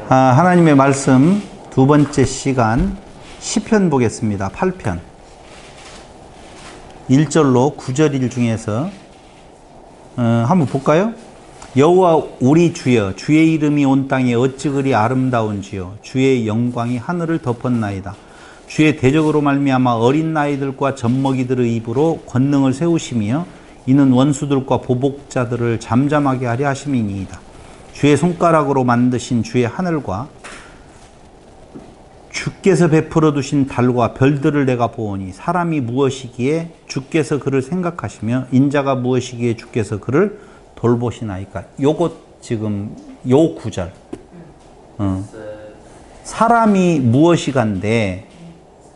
하나님의 말씀 두 번째 시간 시편 보겠습니다. 8편 1절로 9절일 중에서 한번 볼까요? 여호와 우리 주여, 주의 이름이 온 땅에 어찌 그리 아름다운지요. 주의 영광이 하늘을 덮었나이다. 주의 대적으로 말미암아 어린 나이들과 젖먹이들의 입으로 권능을 세우시며 이는 원수들과 보복자들을 잠잠하게 하려 하심이니이다. 주의 손가락으로 만드신 주의 하늘과 주께서 베풀어 두신 달과 별들을 내가 보오니 사람이 무엇이기에 주께서 그를 생각하시며 인자가 무엇이기에 주께서 그를 돌보시나이까. 요것 지금 요 구절 사람이 무엇이간데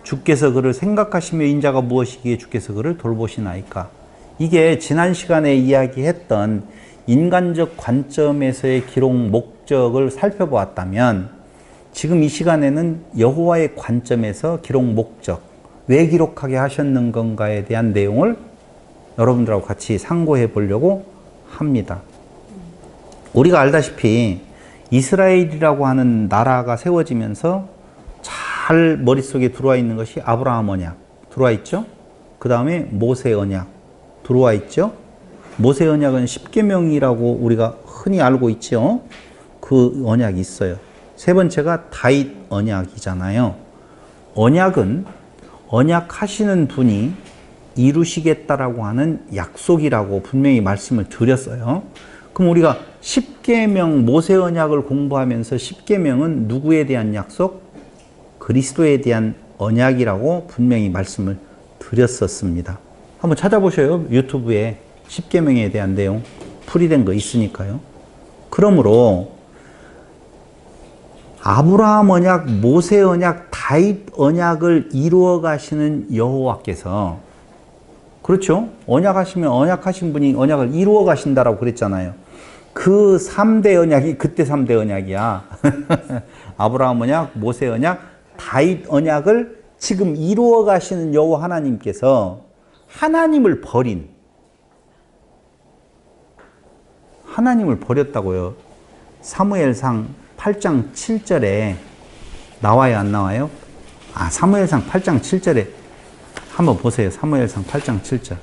주께서 그를 생각하시며 인자가 무엇이기에 주께서 그를 돌보시나이까. 이게 지난 시간에 이야기했던 인간적 관점에서의 기록 목적을 살펴보았다면 지금 이 시간에는 여호와의 관점에서 기록 목적, 왜 기록하게 하셨는 건가에 대한 내용을 여러분들하고 같이 상고해 보려고 합니다. 우리가 알다시피 이스라엘이라고 하는 나라가 세워지면서 잘 머릿속에 들어와 있는 것이 아브라함 언약 들어와 있죠. 그 다음에 모세 언약 들어와 있죠. 모세 언약은 십계명이라고 우리가 흔히 알고 있죠. 그 언약이 있어요. 세 번째가 다윗 언약이잖아요. 언약은 언약하시는 분이 이루시겠다라고 하는 약속이라고 분명히 말씀을 드렸어요. 그럼 우리가 십계명 모세 언약을 공부하면서 십계명은 누구에 대한 약속? 그리스도에 대한 언약이라고 분명히 말씀을 드렸었습니다. 한번 찾아보셔요. 유튜브에 십계명에 대한 내용 풀이된 거 있으니까요. 그러므로 아브라함 언약, 모세 언약, 다윗 언약을 이루어 가시는 여호와께서, 그렇죠? 언약하시면 언약하신 분이 언약을 이루어 가신다라고 그랬잖아요. 그 3대 언약이 그때 3대 언약이야. 아브라함 언약, 모세 언약, 다윗 언약을 지금 이루어 가시는 여호와 하나님께서 하나님을 버렸다고요. 사무엘상 8장 7절에 나와요, 안 나와요? 사무엘상 8장 7절에 한번 보세요. 사무엘상 8장 7절.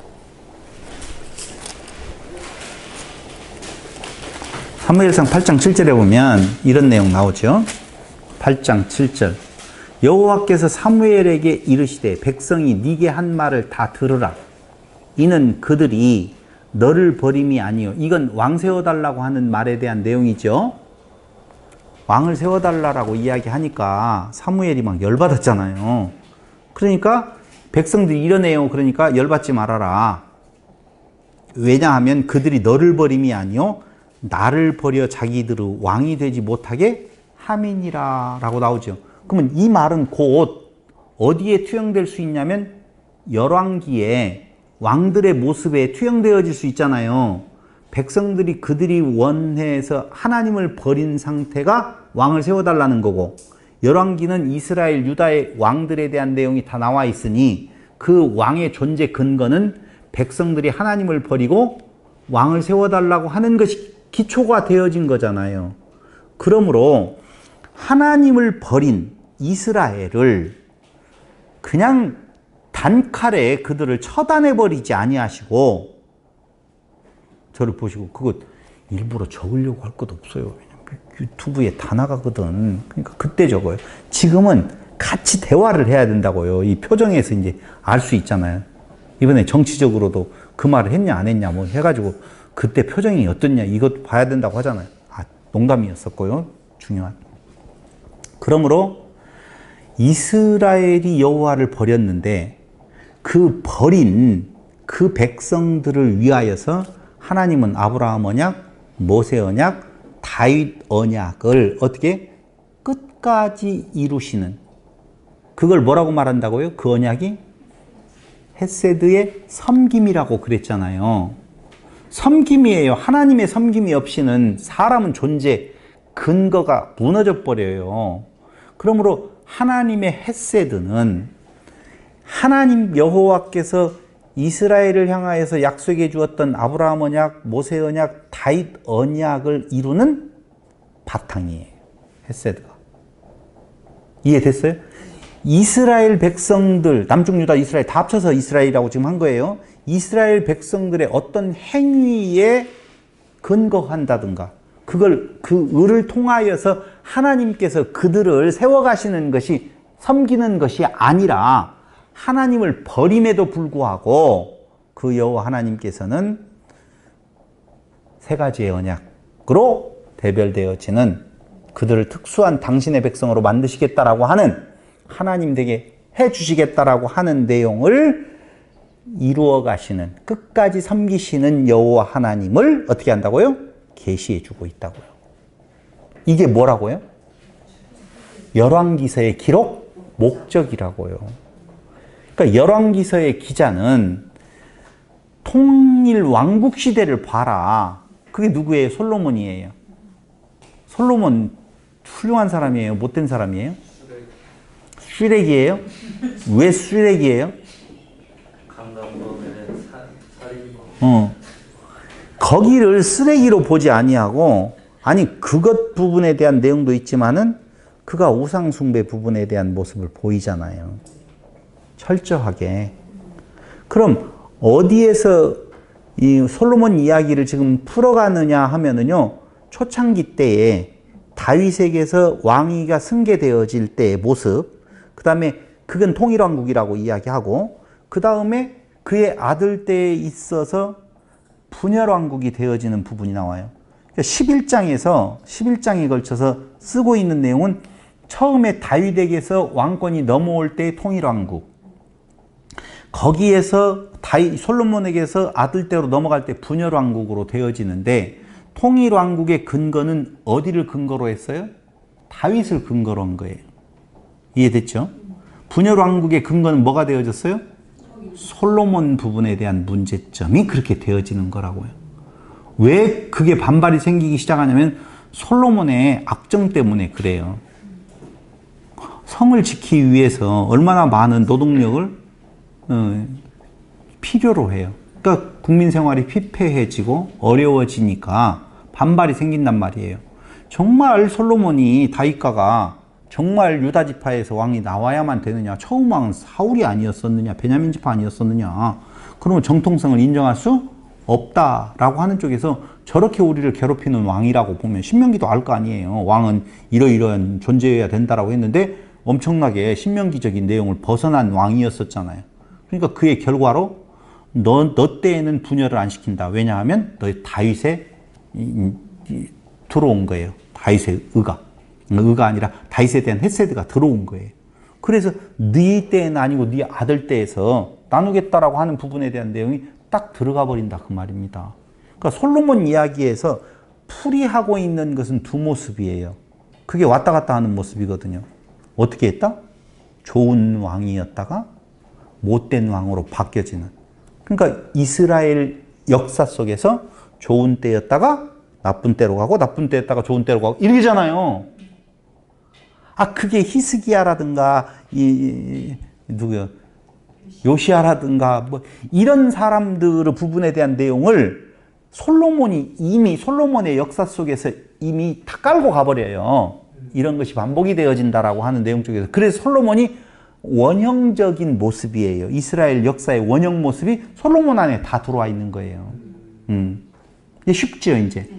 사무엘상 8장 7절에 보면 이런 내용 나오죠. 8장 7절. 여호와께서 사무엘에게 이르시되 백성이 네게 한 말을 다 들으라. 이는 그들이 너를 버림이 아니요. 이건 왕 세워달라고 하는 말에 대한 내용이죠. 왕을 세워달라고 이야기하니까 사무엘이 막 열받았잖아요. 그러니까 백성들이 이런 내용, 그러니까 열받지 말아라. 왜냐하면 그들이 너를 버림이 아니요 나를 버려 자기들의 왕이 되지 못하게 함이니라 라고 나오죠. 그러면 이 말은 곧 어디에 투영될 수 있냐면 열왕기에 왕들의 모습에 투영되어질 수 있잖아요. 백성들이 그들이 원해서 하나님을 버린 상태가 왕을 세워달라는 거고, 열왕기는 이스라엘 유다의 왕들에 대한 내용이 다 나와 있으니 그 왕의 존재 근거는 백성들이 하나님을 버리고 왕을 세워달라고 하는 것이 기초가 되어진 거잖아요. 그러므로 하나님을 버린 이스라엘을 그냥 단칼에 그들을 처단해버리지 아니하시고, 저를 보시고 그거 일부러 적으려고 할 것도 없어요. 왜냐면 유튜브에 다 나가거든. 그러니까 그때 적어요. 지금은 같이 대화를 해야 된다고요. 이 표정에서 이제 알 수 있잖아요. 이번에 정치적으로도 그 말을 했냐 안 했냐 뭐 해가지고 그때 표정이 어떻냐 이것 봐야 된다고 하잖아요. 농담이었었고요. 중요한. 그러므로 이스라엘이 여호와를 버렸는데 그 버린 그 백성들을 위하여서 하나님은 아브라함 언약, 모세 언약, 다윗 언약을 어떻게 끝까지 이루시는, 그걸 뭐라고 말한다고요? 그 언약이 헤세드의 섬김이라고 그랬잖아요. 섬김이에요. 하나님의 섬김이 없이는 사람은 존재 근거가 무너져 버려요. 그러므로 하나님의 헤세드는 하나님 여호와께서 이스라엘을 향하여서 약속해 주었던 아브라함 언약, 모세 언약, 다윗 언약을 이루는 바탕이에요. 헤세드가. 이해됐어요? 이스라엘 백성들, 남쪽 유다 이스라엘 다 합쳐서 이스라엘이라고 지금 한 거예요. 이스라엘 백성들의 어떤 행위에 근거한다든가 그 을을 통하여서 하나님께서 그들을 세워가시는 것이 섬기는 것이 아니라 하나님을 버림에도 불구하고 그 여호와 하나님께서는 세 가지의 언약으로 대별되어지는 그들을 특수한 당신의 백성으로 만드시겠다라고 하는 하나님 되게 해주시겠다라고 하는 내용을 이루어 가시는 끝까지 섬기시는 여호와 하나님을 어떻게 한다고요? 계시해 주고 있다고요. 이게 뭐라고요? 열왕기서의 기록 목적이라고요. 그러니까 열왕기서의 기자는 통일 왕국 시대를 봐라. 그게 누구예요? 솔로몬이에요. 솔로몬 훌륭한 사람이에요? 못된 사람이에요? 쓰레기예요? 왜 쓰레기예요? 거기를 쓰레기로 보지 아니하고, 아니 그것 부분에 대한 내용도 있지만은 그가 우상 숭배 부분에 대한 모습을 보이잖아요. 철저하게. 그럼 어디에서 이 솔로몬 이야기를 지금 풀어가느냐 하면은요, 초창기 때에 다윗에게서 왕위가 승계되어질 때의 모습, 그 다음에 그건 통일왕국이라고 이야기하고, 그 다음에 그의 아들 때에 있어서 분열왕국이 되어지는 부분이 나와요. 그러니까 11장에 걸쳐서 쓰고 있는 내용은 처음에 다윗에게서 왕권이 넘어올 때의 통일왕국, 거기에서 솔로몬에게서 아들 때로 넘어갈 때 분열왕국으로 되어지는데, 통일왕국의 근거는 어디를 근거로 했어요? 다윗을 근거로 한 거예요. 이해됐죠? 분열왕국의 근거는 뭐가 되어졌어요? 솔로몬 부분에 대한 문제점이 그렇게 되어지는 거라고요. 왜 그게 반발이 생기기 시작하냐면 솔로몬의 악정 때문에 그래요. 성을 지키기 위해서 얼마나 많은 노동력을 필요로 해요. 그러니까 국민 생활이 피폐해지고 어려워지니까 반발이 생긴단 말이에요. 정말 솔로몬이 다윗가가 정말 유다 지파에서 왕이 나와야만 되느냐? 처음 왕은 사울이 아니었었느냐? 베냐민 지파 아니었었느냐? 그러면 정통성을 인정할 수 없다라고 하는 쪽에서 저렇게 우리를 괴롭히는 왕이라고 보면 신명기도 알 거 아니에요. 왕은 이러이러한 존재여야 된다라고 했는데 엄청나게 신명기적인 내용을 벗어난 왕이었었잖아요. 그러니까 그의 결과로 너 때에는 분열을 안 시킨다. 왜냐하면 너희 다윗에 들어온 거예요. 다윗의 의가 아니라 다윗에 대한 헤세드가 들어온 거예요. 그래서 네 때는 아니고 네 아들 때에서 나누겠다라고 하는 부분에 대한 내용이 딱 들어가 버린다 그 말입니다. 그러니까 솔로몬 이야기에서 풀이하고 있는 것은 두 모습이에요. 그게 왔다 갔다 하는 모습이거든요. 어떻게 했다? 좋은 왕이었다가 못된 왕으로 바뀌어지는. 그러니까 이스라엘 역사 속에서 좋은 때였다가 나쁜 때로 가고, 나쁜 때였다가 좋은 때로 가고 이러잖아요. 그게 히스기야라든가 누구요? 요시야라든가 뭐 이런 사람들의 부분에 대한 내용을 솔로몬의 역사 속에서 이미 다 깔고 가버려요. 이런 것이 반복이 되어진다라고 하는 내용 쪽에서. 그래서 솔로몬이 원형적인 모습이에요. 이스라엘 역사의 원형 모습이 솔로몬 안에 다 들어와 있는 거예요. 이게 쉽죠, 이제.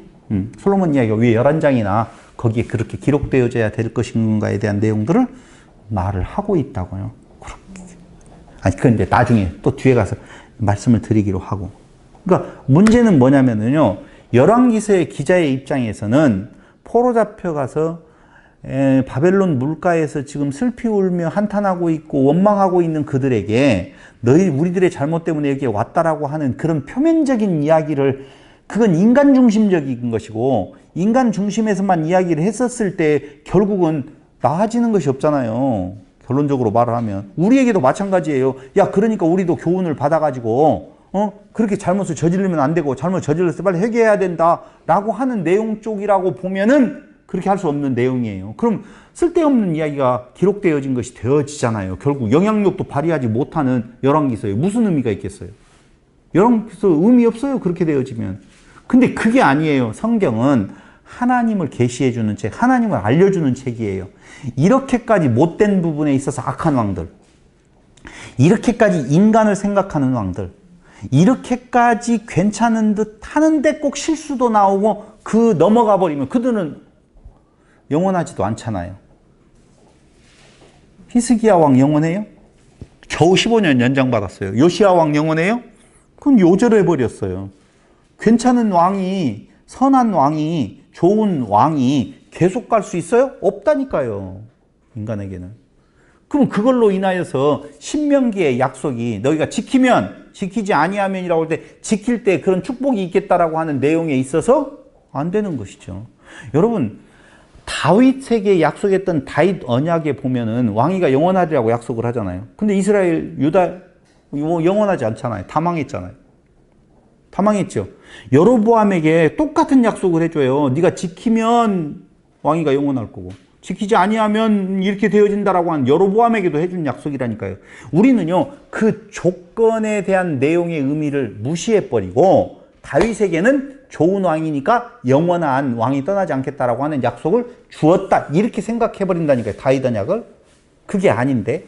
솔로몬 이야기가 왜 11장이나 거기에 그렇게 기록되어져야 될 것인가에 대한 내용들을 말을 하고 있다고요. 그건 이제 나중에 또 뒤에 가서 말씀을 드리기로 하고. 그러니까 문제는 뭐냐면요. 열왕기서의 기자의 입장에서는 포로 잡혀가서 바벨론 물가에서 지금 슬피 울며 한탄하고 있고 원망하고 있는 그들에게 우리들의 잘못 때문에 여기에 왔다라고 하는 그런 표면적인 이야기를, 그건 인간 중심적인 것이고, 인간 중심에서만 이야기를 했었을 때 결국은 나아지는 것이 없잖아요. 결론적으로 말을 하면. 우리에게도 마찬가지예요. 그러니까 우리도 교훈을 받아가지고 그렇게 잘못을 저지르면 안 되고, 잘못 저질렀을 때 빨리 회개해야 된다라고 하는 내용 쪽이라고 보면은 그렇게 할 수 없는 내용이에요. 그럼 쓸데없는 이야기가 기록되어진 것이 되어지잖아요. 결국 영향력도 발휘하지 못하는 열왕기서에 무슨 의미가 있겠어요? 열왕기서 의미 없어요. 그렇게 되어지면. 근데 그게 아니에요. 성경은 하나님을 계시해주는 책, 하나님을 알려주는 책이에요. 이렇게까지 못된 부분에 있어서 악한 왕들, 이렇게까지 인간을 생각하는 왕들, 이렇게까지 괜찮은 듯 하는데 꼭 실수도 나오고 그 넘어가 버리면 그들은 영원하지도 않잖아요. 히스기야 왕 영원해요? 겨우 15년 연장받았어요. 요시야 왕 영원해요? 그건 요절해버렸어요. 괜찮은 왕이, 선한 왕이, 좋은 왕이 계속 갈 수 있어요? 없다니까요. 인간에게는. 그럼 그걸로 인하여서 신명기의 약속이 너희가 지키면, 지키지 아니하면이라고 할 때 지킬 때 그런 축복이 있겠다라고 하는 내용에 있어서 안 되는 것이죠. 여러분, 다윗에게 약속했던 다윗 언약에 보면은 왕위가 영원하리라고 약속을 하잖아요. 근데 이스라엘, 유다 영원하지 않잖아요. 다 망했잖아요. 다 망했죠. 여로보암에게 똑같은 약속을 해줘요. 네가 지키면 왕위가 영원할 거고 지키지 아니하면 이렇게 되어진다라고 하는 여로보암에게도 해준 약속이라니까요. 우리는요, 그 조건에 대한 내용의 의미를 무시해버리고 다윗에게는 좋은 왕이니까 영원한 왕이 떠나지 않겠다라고 하는 약속을 주었다, 이렇게 생각해버린다니까요. 다윗 언약을. 그게 아닌데,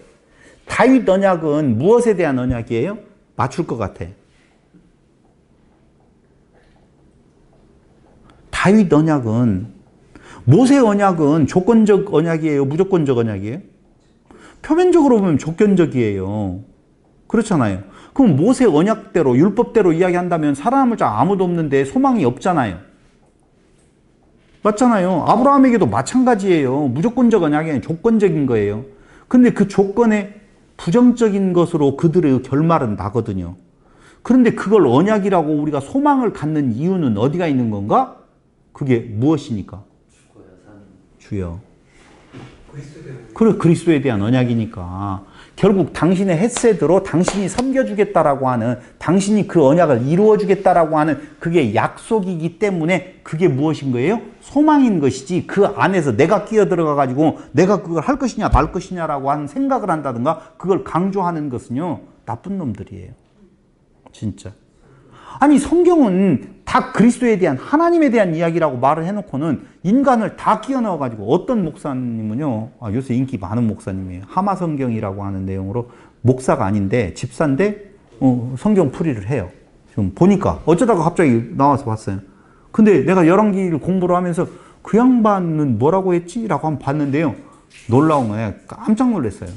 다윗 언약은 무엇에 대한 언약이에요? 맞출 것 같아. 다윗 언약은, 모세 언약은 조건적 언약이에요? 무조건적 언약이에요? 표면적으로 보면 조건적이에요. 그렇잖아요. 그럼 모세 언약대로, 율법대로 이야기한다면 사랑함을 자 아무도 없는데 소망이 없잖아요. 맞잖아요. 아브라함에게도 마찬가지예요. 무조건적 언약이 아니라 조건적인 거예요. 근데 그 조건에 부정적인 것으로 그들의 결말은 나거든요. 그런데 그걸 언약이라고 우리가 소망을 갖는 이유는 어디가 있는 건가? 그게 무엇이니까? 주여. 그래, 그리스도에 대한 언약이니까. 결국 당신의 헤세드로 당신이 섬겨주겠다라고 하는, 당신이 그 언약을 이루어주겠다라고 하는 그게 약속이기 때문에 그게 무엇인 거예요? 소망인 것이지, 그 안에서 내가 끼어들어가가지고 내가 그걸 할 것이냐 말 것이냐라고 하는 생각을 한다든가 그걸 강조하는 것은요, 나쁜 놈들이에요. 진짜. 아니, 성경은 다 그리스도에 대한, 하나님에 대한 이야기라고 말을 해놓고는 인간을 다 끼워 넣어가지고, 어떤 목사님은요, 요새 인기 많은 목사님이에요. 하마성경이라고 하는 내용으로, 목사가 아닌데 집사인데 성경 풀이를 해요. 지금 보니까 어쩌다가 갑자기 나와서 봤어요. 근데 내가 열왕기를 공부를 하면서 그 양반은 뭐라고 했지? 라고 한번 봤는데요, 놀라운 거예요. 깜짝 놀랐어요.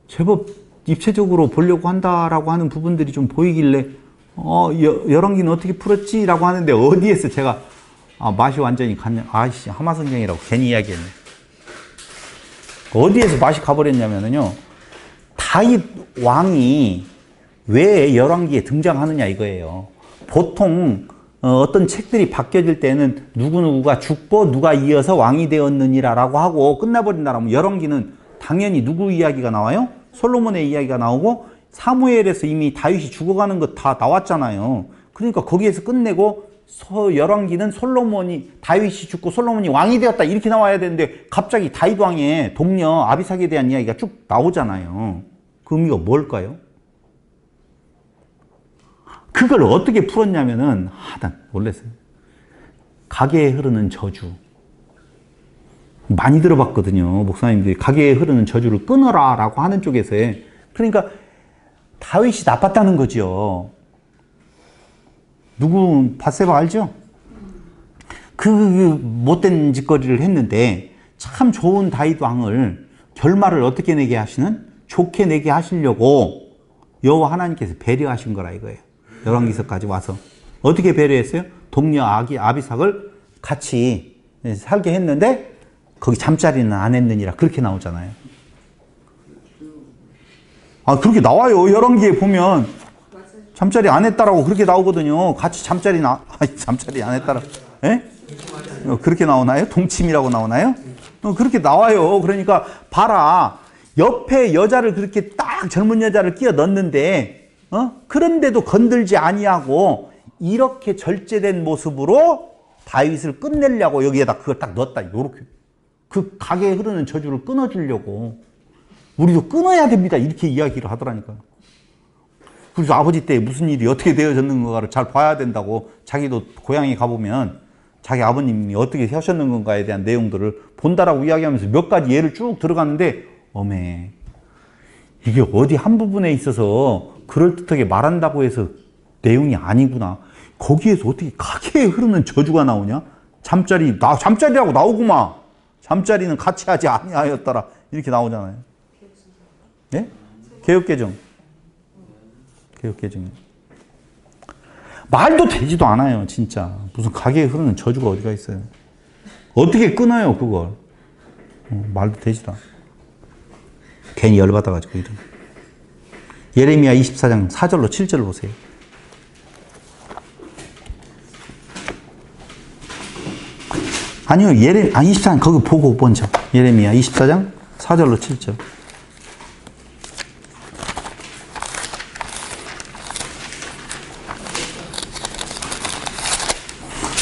제법 입체적으로 보려고 한다라고 하는 부분들이 좀 보이길래 열왕기는 어떻게 풀었지? 라고 하는데 어디에서 제가 맛이 완전히 갔냐, 아이씨, 하마성경이라고 괜히 이야기했네. 어디에서 맛이 가버렸냐면요, 다윗 왕이 왜 열왕기에 등장하느냐 이거예요. 보통 어떤 책들이 바뀌어질 때는 누구누구가 죽고 누가 이어서 왕이 되었느니라라고 하고 끝나버린다라면, 열왕기는 당연히 누구 이야기가 나와요? 솔로몬의 이야기가 나오고, 사무엘에서 이미 다윗이 죽어가는 거 다 나왔잖아요. 그러니까 거기에서 끝내고 열왕기는 다윗이 죽고 솔로몬이 왕이 되었다 이렇게 나와야 되는데, 갑자기 다윗 왕의 동료 아비삭에 대한 이야기가 쭉 나오잖아요. 그 의미가 뭘까요? 그걸 어떻게 풀었냐면은, 난 놀랐어요. 가계에 흐르는 저주. 많이 들어봤거든요. 목사님들이 가계에 흐르는 저주를 끊어라 라고 하는 쪽에서의. 그러니까 다윗이 나빴다는 거죠. 누구 밧세바 알죠? 그 못된 짓거리를 했는데 참 좋은 다윗 왕을 결말을 어떻게 내게 하시는? 좋게 내게 하시려고 여호와 하나님께서 배려하신 거라 이거예요. 열왕기서까지 와서 어떻게 배려했어요? 동료 아비삭을 같이 살게 했는데 거기 잠자리는 안 했느니라 그렇게 나오잖아요. 그렇게 나와요. 열왕기에 보면 잠자리 안 했다라고 그렇게 나오거든요. 같이 잠자리 안 했다라고. 예? 그렇게 나오나요? 동침이라고 나오나요? 그렇게 나와요. 그러니까 봐라. 옆에 여자를 그렇게 딱 젊은 여자를 끼워 넣는데, 그런데도 건들지 아니하고 이렇게 절제된 모습으로 다윗을 끝내려고 여기에다 그걸 딱 넣었다. 요렇게. 그 가게에 흐르는 저주를 끊어주려고. 우리도 끊어야 됩니다. 이렇게 이야기를 하더라니까요. 그래서 아버지 때 무슨 일이 어떻게 되어졌는가를 잘 봐야 된다고. 자기도 고향에 가보면 자기 아버님이 어떻게 하셨는 건가에 대한 내용들을 본다라고 이야기하면서 몇 가지 예를 쭉 들어갔는데, 어메, 이게 어디 한 부분에 있어서 그럴듯하게 말한다고 해서 내용이 아니구나. 거기에서 어떻게 가게에 흐르는 저주가 나오냐? 잠자리라고 나오구만. 잠자리는 같이 하지 아니하였더라. 이렇게 나오잖아요. 예? 개역개정. 개역개정. 말도 되지도 않아요, 진짜. 무슨 가게에 흐르는 저주가 어디가 있어요. 어떻게 끊어요, 그걸. 말도 되지도 않아. 괜히 열받아가지고 이런. 예레미야 24장 4절로 7절 보세요. 아니요, 24장 거기 보고 먼저. 예레미야 24장 4절로 7절.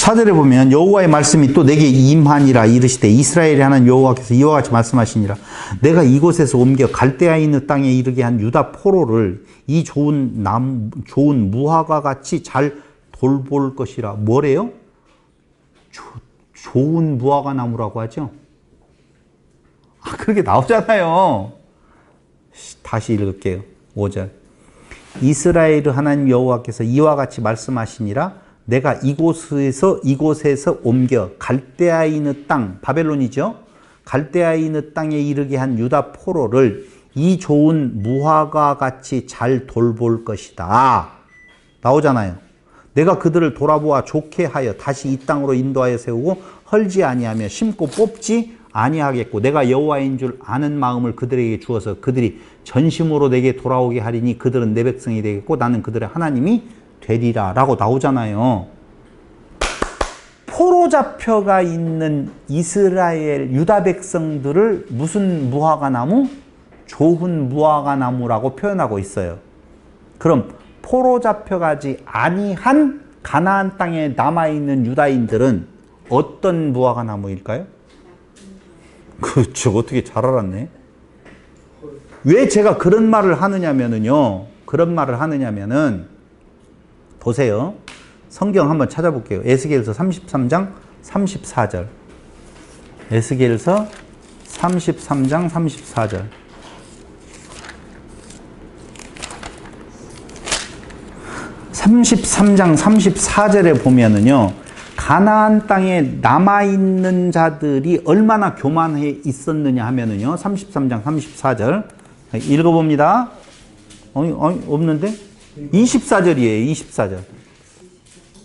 4절에 보면 여호와의 말씀이 또 내게 임하니라 이르시되 이스라엘의 하나님 여호와께서 이와 같이 말씀하시니라. 내가 이곳에서 옮겨 갈대아인의 땅에 이르게 한 유다 포로를 이 좋은 무화과 같이 잘 돌볼 것이라. 뭐래요? 좋은 무화과 나무라고 하죠. 그렇게 나오잖아요. 다시 읽을게요. 5절. 이스라엘의 하나님 여호와께서 이와 같이 말씀하시니라. 내가 이곳에서 옮겨 갈대아인의 땅, 바벨론이죠. 갈대아인의 땅에 이르게 한 유다 포로를 이 좋은 무화과 같이 잘 돌볼 것이다. 나오잖아요. 내가 그들을 돌아보아 좋게 하여 다시 이 땅으로 인도하여 세우고 헐지 아니하며 심고 뽑지 아니하겠고 내가 여호와인 줄 아는 마음을 그들에게 주어서 그들이 전심으로 내게 돌아오게 하리니 그들은 내 백성이 되겠고 나는 그들의 하나님이 되리라 라고 나오잖아요. 포로 잡혀가 있는 이스라엘 유다 백성들을 무슨 무화과 나무? 좋은 무화과 나무라고 표현하고 있어요. 그럼 포로 잡혀가지 아니한 가나안 땅에 남아있는 유다인들은 어떤 무화과 나무일까요? 그렇죠. 어떻게 잘 알았네. 왜 제가 그런 말을 하느냐면은요. 보세요. 성경 한번 찾아볼게요. 에스겔서 33장 34절. 에스겔서 33장 34절. (33장 34절에) 보면은요. 가나안 땅에 남아있는 자들이 얼마나 교만해 있었느냐 하면은요. 33장 34절. 읽어봅니다. 없는데? 24절이에요. 24절.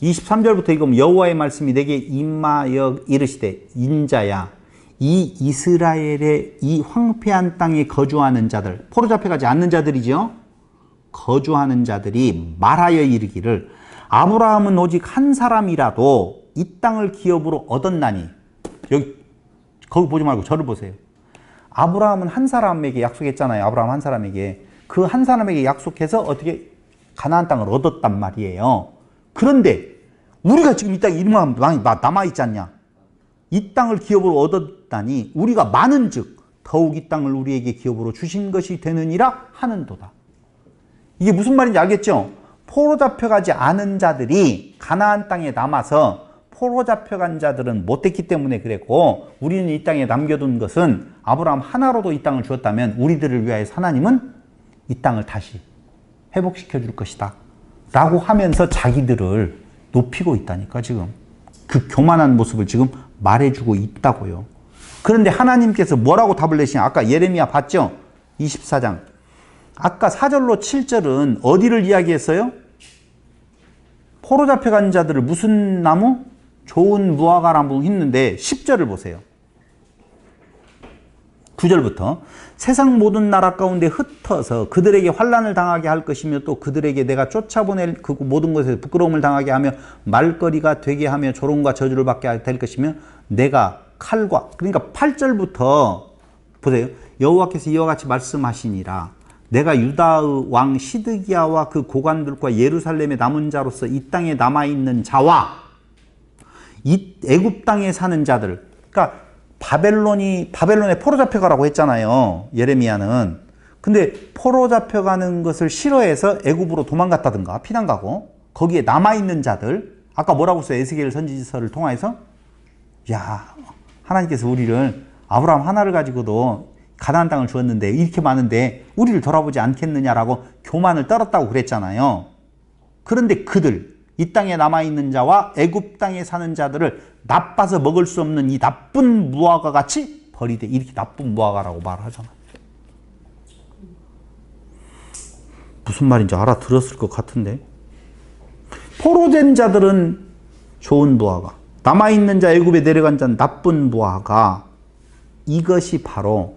23절부터 읽으면 여호와의 말씀이 내게 임하여 이르시되 인자야 이 이스라엘의 이 황폐한 땅에 거주하는 자들, 포로 잡혀가지 않는 자들이죠. 거주하는 자들이 말하여 이르기를 아브라함은 오직 한 사람이라도 이 땅을 기업으로 얻었나니. 거기 보지 말고 저를 보세요. 아브라함은 한 사람에게 약속했잖아요. 아브라함 한 사람에게. 그 한 사람에게 약속해서 어떻게 가나안 땅을 얻었단 말이에요. 그런데 우리가 지금 이 땅에 이름만 남아있지 않냐. 이 땅을 기업으로 얻었다니 우리가 많은 즉 더욱 이 땅을 우리에게 기업으로 주신 것이 되느니라 하는도다. 이게 무슨 말인지 알겠죠? 포로 잡혀가지 않은 자들이 가나안 땅에 남아서 포로 잡혀간 자들은 못됐기 때문에 그랬고 우리는 이 땅에 남겨둔 것은 아브라함 하나로도 이 땅을 주었다면 우리들을 위하여서 하나님은 이 땅을 다시 회복시켜 줄 것이다 라고 하면서 자기들을 높이고 있다니까. 지금 그 교만한 모습을 지금 말해주고 있다고요. 그런데 하나님께서 뭐라고 답을 내시냐. 아까 예레미야 봤죠? 24장 아까 4절로 7절은 어디를 이야기했어요? 포로 잡혀간 자들을 무슨 나무? 좋은 무화과 나무 했는데 10절을 보세요. 9절부터 세상 모든 나라 가운데 흩어서 그들에게 환난을 당하게 할 것이며 또 그들에게 내가 쫓아보낼 그 모든 곳에서 부끄러움을 당하게 하며 말거리가 되게 하며 조롱과 저주를 받게 될 것이며 내가 칼과, 그러니까 8절부터 보세요. 여호와께서 이와 같이 말씀하시니라. 내가 유다의 왕 시드기야와 그 고관들과 예루살렘의 남은 자로서 이 땅에 남아있는 자와 이 애굽 땅에 사는 자들, 그러니까 바벨론에 포로 잡혀가라고 했잖아요. 예레미야는. 근데 포로 잡혀가는 것을 싫어해서 애굽으로 도망갔다든가 피난 가고 거기에 남아있는 자들 아까 뭐라고 써요? 에스겔 선지서를 통해서 야 하나님께서 우리를 아브라함 하나를 가지고도 가나안 땅을 주었는데 이렇게 많은데 우리를 돌아보지 않겠느냐라고 교만을 떨었다고 그랬잖아요. 그런데 그들 이 땅에 남아있는 자와 애굽 땅에 사는 자들을 나빠서 먹을 수 없는 이 나쁜 무화과 같이 버리되 이렇게 나쁜 무화과라고 말하잖아요. 무슨 말인지 알아들었을 것 같은데 포로된 자들은 좋은 무화과, 남아있는 자 애굽에 내려간 자는 나쁜 무화과. 이것이 바로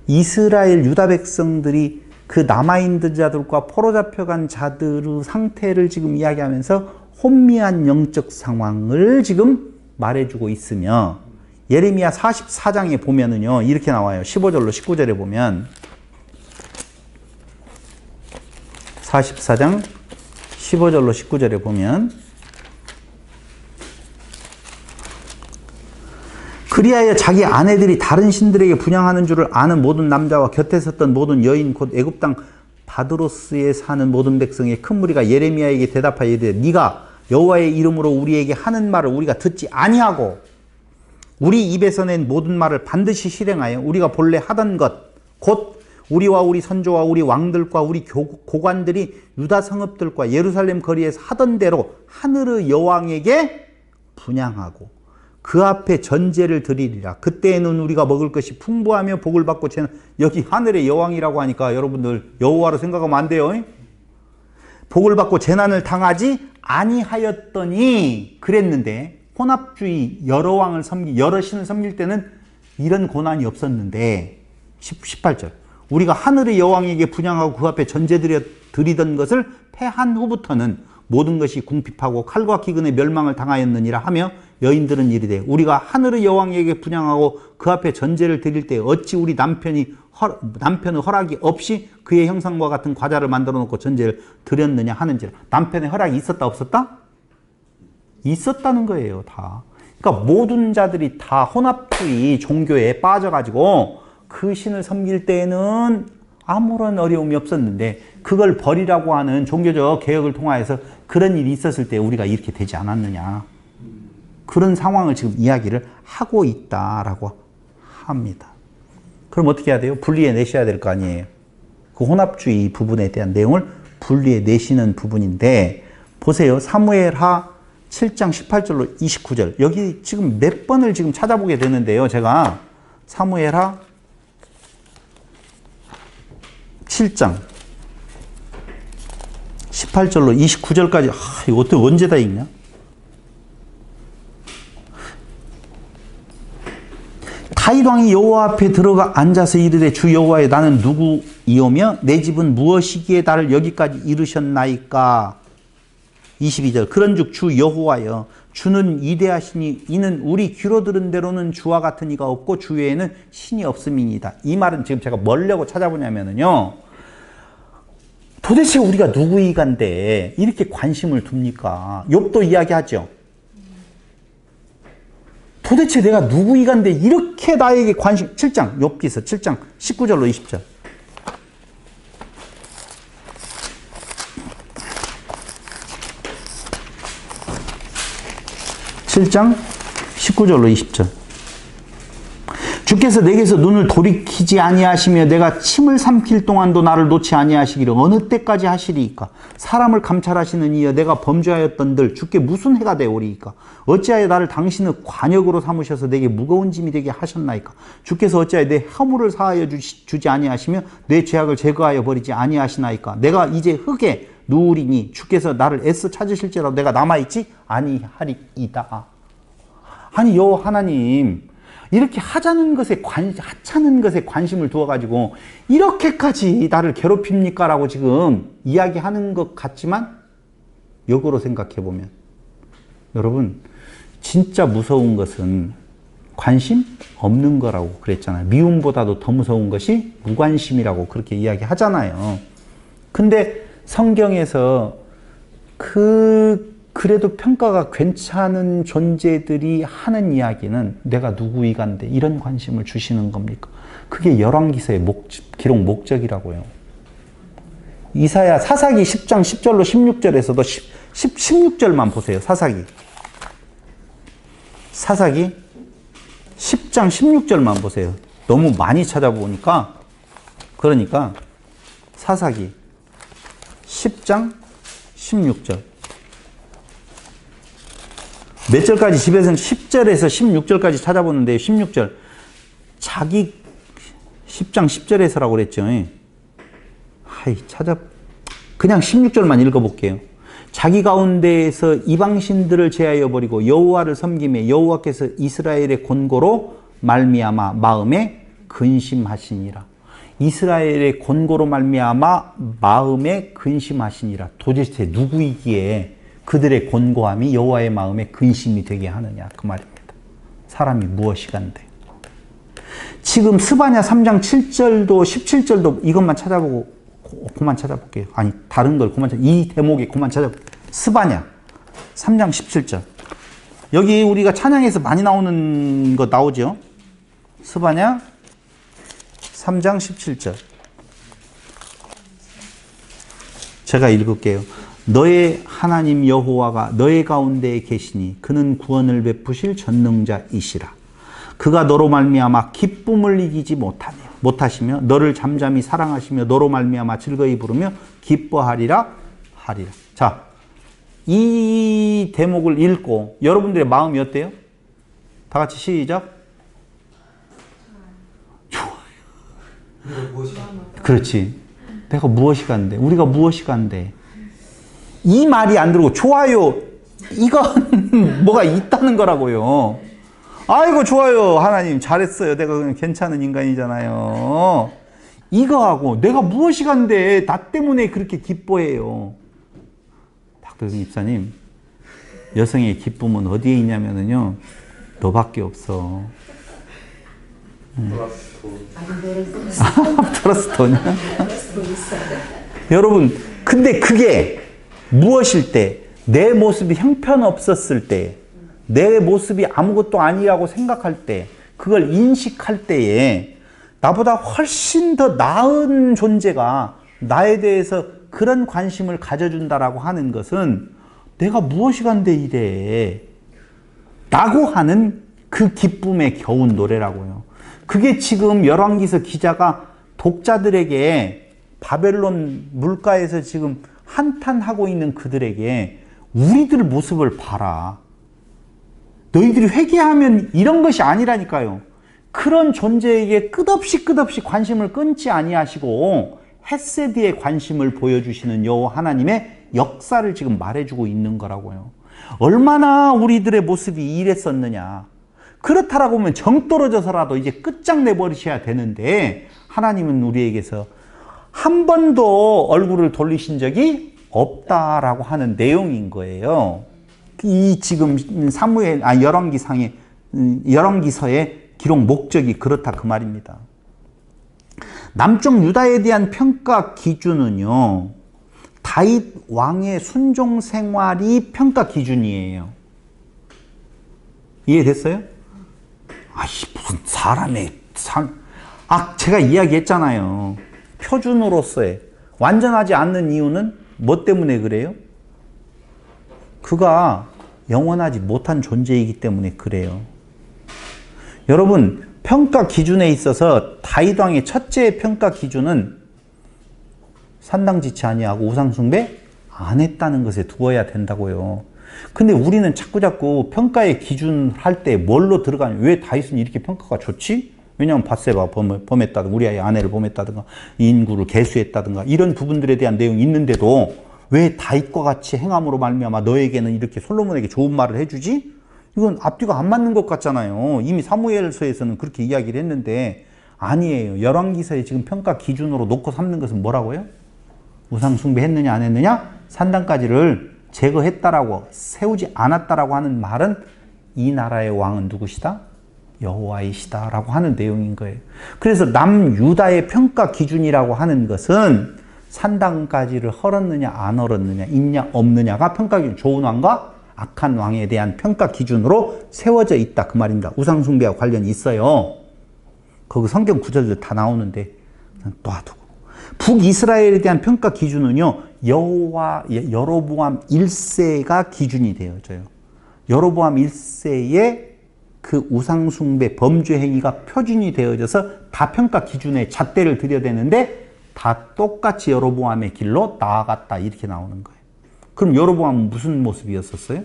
이스라엘 유다 백성들이 그 남아있는 자들과 포로 잡혀간 자들의 상태를 지금 이야기하면서 혼미한 영적 상황을 지금 말해주고 있으며 예레미야 44장에 보면은요 이렇게 나와요. 15절로 19절에 보면 44장 15절로 19절에 보면 그리하여 자기 아내들이 다른 신들에게 분향하는 줄을 아는 모든 남자와 곁에 섰던 모든 여인 곧 애굽 땅 바드로스에 사는 모든 백성의 큰 무리가 예레미야에게 대답하여 이르되 네가 여호와의 이름으로 우리에게 하는 말을 우리가 듣지 아니하고 우리 입에서 낸 모든 말을 반드시 실행하여 우리가 본래 하던 것 곧 우리와 우리 선조와 우리 왕들과 우리 고관들이 유다 성읍들과 예루살렘 거리에서 하던 대로 하늘의 여왕에게 분향하고 그 앞에 전제를 드리리라. 그때에는 우리가 먹을 것이 풍부하며 복을 받고 여기 하늘의 여왕이라고 하니까 여러분들 여호와로 생각하면 안 돼요. 복을 받고 재난을 당하지 아니하였더니 그랬는데 혼합주의 여러 신을 섬길 때는 이런 고난이 없었는데 18절 우리가 하늘의 여왕에게 분향하고 그 앞에 전제 드리던 것을 패한 후부터는 모든 것이 궁핍하고 칼과 기근에 멸망을 당하였느니라 하며 여인들은 이르되 우리가 하늘의 여왕에게 분향하고 그 앞에 전제를 드릴 때 어찌 우리 남편의 허락이 없이 그의 형상과 같은 과자를 만들어 놓고 전제를 드렸느냐 하는지라. 남편의 허락이 있었다 없었다? 있었다는 거예요. 다. 그러니까 모든 자들이 다 혼합주의 종교에 빠져가지고 그 신을 섬길 때에는 아무런 어려움이 없었는데 그걸 버리라고 하는 종교적 개혁을 통하여서 그런 일이 있었을 때 우리가 이렇게 되지 않았느냐. 그런 상황을 지금 이야기를 하고 있다라고 합니다. 그럼 어떻게 해야 돼요? 분리해 내셔야 될 거 아니에요. 그 혼합주의 부분에 대한 내용을 분리해 내시는 부분인데 보세요. 사무엘하 7장 18절로 29절 여기 지금 몇 번을 지금 찾아보게 되는데요. 제가 사무엘하 7장 18절로 29절까지 이거 어떻게 언제 다 읽냐? 다윗 왕이 여호와 앞에 들어가 앉아서 이르되 주 여호와여 나는 누구이오며 내 집은 무엇이기에 나를 여기까지 이르셨나이까? 22절 그런즉 주 여호와여 주는 위대하시니 이는 우리 귀로 들은 대로는 주와 같은 이가 없고 주 외에는 신이 없음이니이다. 이 말은 지금 제가 뭐려고 찾아보냐면요. 도대체 우리가 누구이간데 이렇게 관심을 둡니까? 욥도 이야기하죠. 도대체 내가 누구이간데 이렇게 나에게 관심 7장 욥기서 7장 19절로 20절 7장 19절로 20절 주께서 내게서 눈을 돌이키지 아니하시며 내가 침을 삼킬 동안도 나를 놓지 아니하시기를 어느 때까지 하시리이까? 사람을 감찰하시는 이여 내가 범죄하였던들 주께 무슨 해가 되오리이까? 어찌하여 나를 당신의 관역으로 삼으셔서 내게 무거운 짐이 되게 하셨나이까? 주께서 어찌하여 내 허물을 사하여 주지 아니하시며 내 죄악을 제거하여 버리지 아니하시나이까? 내가 이제 흙에 누우리니 주께서 나를 애써 찾으실지라도 내가 남아있지 아니하리이다. 아니 여 하나님 이렇게 하찮은 것에 관심을 두어가지고 이렇게까지 나를 괴롭힙니까? 라고 지금 이야기하는 것 같지만 역으로 생각해보면 여러분 진짜 무서운 것은 관심 없는 거라고 그랬잖아요. 미움보다도 더 무서운 것이 무관심이라고 그렇게 이야기하잖아요. 근데 성경에서 그 그래도 평가가 괜찮은 존재들이 하는 이야기는 내가 누구이간데 이런 관심을 주시는 겁니까? 그게 열왕기서의 기록 목적이라고요. 이사야 사사기 10장 10절로 16절에서도 16절만 보세요. 사사기 10장 16절만 보세요. 너무 많이 찾아보니까. 그러니까 사사기 10장 16절. 몇 절까지 집에서는 10절에서 16절까지 찾아보는데 16절 자기 10장 10절에서라고 그랬죠. 그냥 16절만 읽어볼게요. 자기 가운데에서 이방신들을 제하여 버리고 여호와를 섬김에 여호와께서 이스라엘의 권고로 말미암아 마음에 근심하시니라. 이스라엘의 권고로 말미암아 마음에 근심하시니라. 도대체 누구이기에 그들의 권고함이 여호와의 마음에 근심이 되게 하느냐 그 말입니다. 사람이 무엇이간데. 지금 스바냐 3장 7절도 17절도 이것만 찾아보고 그만 찾아볼게요. 아니 다른 걸 그만 이 대목에 그만 찾아볼게요. 스바냐 3장 17절. 여기 우리가 찬양에서 많이 나오는 거 나오죠. 스바냐 3장 17절. 제가 읽을게요. 너의 하나님 여호와가 너의 가운데에 계시니 그는 구원을 베푸실 전능자이시라. 그가 너로 말미암아 기쁨을 이기지 못하시며 너를 잠잠히 사랑하시며 너로 말미암아 즐거이 부르며 기뻐하리라 하리라. 자, 이 대목을 읽고 여러분들의 마음이 어때요? 다 같이 시작. 좋아요. 그렇지. 내가 무엇이 간대? 우리가 무엇이 간대? 이 말이 안 들고 좋아요. 이건 뭐가 있다는 거라고요. 아이고 좋아요. 하나님 잘했어요. 내가 그냥 괜찮은 인간이잖아요. 이거하고 내가 무엇이 간대? 나 때문에 그렇게 기뻐해요. 박도승 집사님, 여성의 기쁨은 어디에 있냐면요, 너밖에 없어. 트러스톤이야? 여러분, 근데 그게 무엇일 때, 내 모습이 형편없었을 때, 내 모습이 아무것도 아니라고 생각할 때, 그걸 인식할 때에 나보다 훨씬 더 나은 존재가 나에 대해서 그런 관심을 가져준다라고 하는 것은 내가 무엇이 간데 이래 라고 하는 그 기쁨에 겨운 노래라고요. 그게 지금 열왕기서 기자가 독자들에게 바벨론 물가에서 지금 한탄하고 있는 그들에게 우리들 모습을 봐라. 너희들이 회개하면 이런 것이 아니라니까요. 그런 존재에게 끝없이 관심을 끊지 아니하시고 헤세드의 관심을 보여주시는 여호와 하나님의 역사를 지금 말해주고 있는 거라고요. 얼마나 우리들의 모습이 이랬었느냐. 그렇다라고 하면 정 떨어져서라도 이제 끝장내버리셔야 되는데 하나님은 우리에게서 한 번도 얼굴을 돌리신 적이 없다라고 하는 내용인 거예요. 이 지금 열왕기서의 기록 목적이 그렇다 그 말입니다. 남쪽 유다에 대한 평가 기준은요, 다윗 왕의 순종 생활이 평가 기준이에요. 이해됐어요? 무슨 제가 이야기했잖아요. 표준으로서의 완전하지 않는 이유는 뭐 때문에 그래요? 그가 영원하지 못한 존재이기 때문에 그래요. 여러분, 평가 기준에 있어서 다윗 왕의 첫째 평가 기준은 산당지치 아니하고 우상숭배 안 했다는 것에 두어야 된다고요. 근데 우리는 자꾸 평가의 기준 할 때 뭘로 들어가냐? 왜 다윗은 이렇게 평가가 좋지? 왜냐하면 밧세바 범했다든가 우리 아이 아내를 범했다든가 인구를 계수했다든가 이런 부분들에 대한 내용이 있는데도 왜 다윗과 같이 행함으로 말미암아 너에게는 이렇게 솔로몬에게 좋은 말을 해주지? 이건 앞뒤가 안 맞는 것 같잖아요. 이미 사무엘서에서는 그렇게 이야기를 했는데 아니에요. 열왕기서에 지금 평가 기준으로 놓고 삼는 것은 뭐라고요? 우상 숭배했느냐 안 했느냐? 산당까지를 제거했다라고 세우지 않았다라고 하는 말은 이 나라의 왕은 누구시다? 여호와이시다 라고 하는 내용인 거예요. 그래서 남유다의 평가 기준이라고 하는 것은 산당까지를 헐었느냐 안 헐었느냐 있냐 없느냐가 평가 기준, 좋은 왕과 악한 왕에 대한 평가 기준으로 세워져 있다 그 말입니다. 우상숭배와 관련이 있어요. 거기 성경 구절들 다 나오는데 놔두고 북이스라엘에 대한 평가 기준은요 여로보암 1세가 기준이 되어져요. 여로보암 1세의 그 우상숭배 범죄 행위가 표준이 되어져서 다 평가 기준에 잣대를 들여야 되는데 다 똑같이 여로보암의 길로 나아갔다 이렇게 나오는 거예요. 그럼 여로보암은 무슨 모습이었었어요?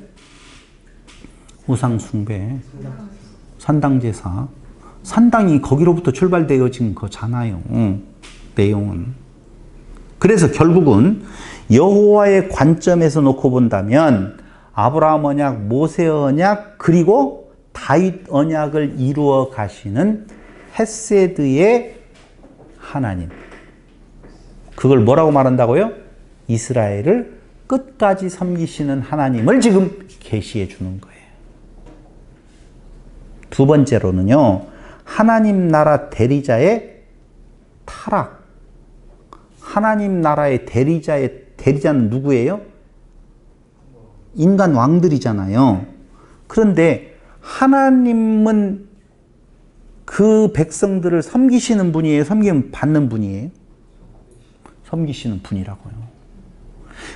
우상숭배, 산당제사. 산당이 거기로부터 출발되어진 거잖아요. 내용은. 그래서 결국은 여호와의 관점에서 놓고 본다면 아브라함 언약, 모세 언약, 그리고 다윗 언약을 이루어 가시는 헤세드의 하나님. 그걸 뭐라고 말한다고요? 이스라엘을 끝까지 섬기시는 하나님을 지금 계시해 주는 거예요. 두 번째로는요, 하나님 나라 대리자의 타락. 하나님 나라의 대리자는 누구예요? 인간 왕들이잖아요. 그런데 하나님은 그 백성들을 섬기시는 분이에요? 섬김 받는 분이에요? 섬기시는 분이라고요.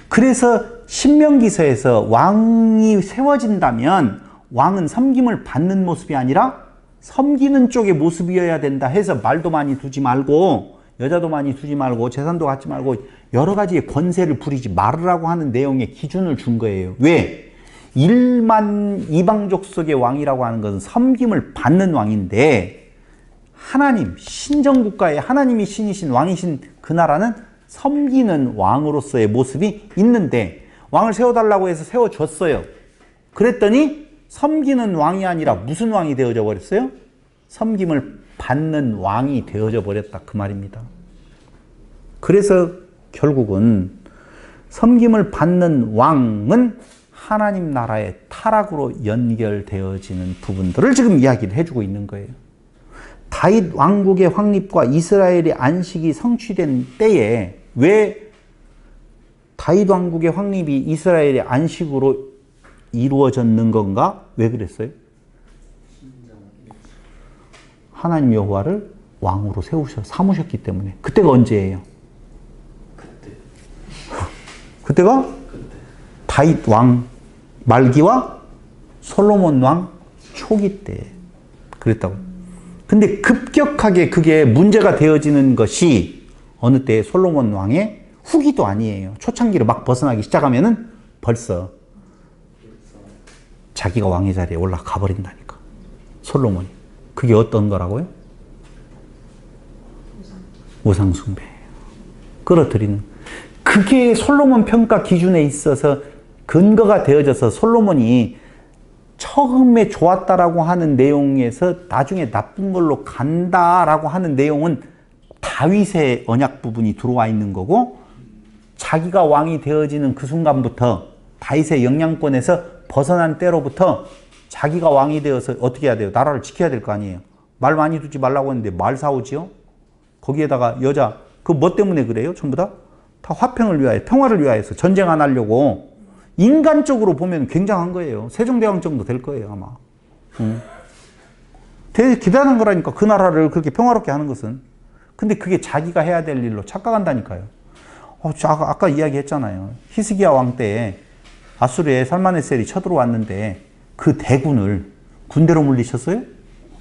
그래서 신명기서에서 왕이 세워진다면 왕은 섬김을 받는 모습이 아니라 섬기는 쪽의 모습이어야 된다 해서 말도 많이 두지 말고 여자도 많이 두지 말고 재산도 갖지 말고 여러 가지의 권세를 부리지 말으라고 하는 내용의 기준을 준 거예요. 왜? 일만 이방족 속의 왕이라고 하는 것은 섬김을 받는 왕인데 하나님, 신정국가의 하나님이 신이신 왕이신 그 나라는 섬기는 왕으로서의 모습이 있는데 왕을 세워달라고 해서 세워줬어요. 그랬더니 섬기는 왕이 아니라 무슨 왕이 되어져 버렸어요? 섬김을 받는 왕이 되어져 버렸다 그 말입니다. 그래서 결국은 섬김을 받는 왕은 하나님 나라의 타락으로 연결되어지는 부분들을 지금 이야기를 해주고 있는 거예요. 다윗 왕국의 확립과 이스라엘의 안식이 성취된 때에 왜 다윗 왕국의 확립이 이스라엘의 안식으로 이루어졌는 건가? 왜 그랬어요? 하나님 여호와를 왕으로 삼으셨기 때문에. 그때가 언제예요? 그때가 다윗 왕 말기와 솔로몬 왕 초기 때 그랬다고. 근데 급격하게 그게 문제가 되어지는 것이 어느 때 솔로몬 왕의 후기도 아니에요. 초창기를 막 벗어나기 시작하면은 벌써 자기가 왕의 자리에 올라가 버린다니까. 솔로몬이. 그게 어떤 거라고요? 우상숭배. 끌어들이는. 그게 솔로몬 평가 기준에 있어서 근거가 되어져서 솔로몬이 처음에 좋았다라고 하는 내용에서 나중에 나쁜 걸로 간다라고 하는 내용은 다윗의 언약 부분이 들어와 있는 거고 자기가 왕이 되어지는 그 순간부터 다윗의 영향권에서 벗어난 때로부터 자기가 왕이 되어서 어떻게 해야 돼요? 나라를 지켜야 될 거 아니에요. 말 많이 두지 말라고 했는데 말 사오지요? 거기에다가 여자 그 뭐 때문에 그래요? 전부 다 화평을 위하여 평화를 위하여서 전쟁 안 하려고 인간적으로 보면 굉장한 거예요. 세종대왕 정도 될 거예요 아마. 되게 기대하는 거라니까 그 나라를 그렇게 평화롭게 하는 것은. 근데 그게 자기가 해야 될 일로 착각한다니까요. 아까 이야기했잖아요. 히스기야 왕 때 아수르의 살마네셀이 쳐들어왔는데 그 대군을 군대로 물리셨어요?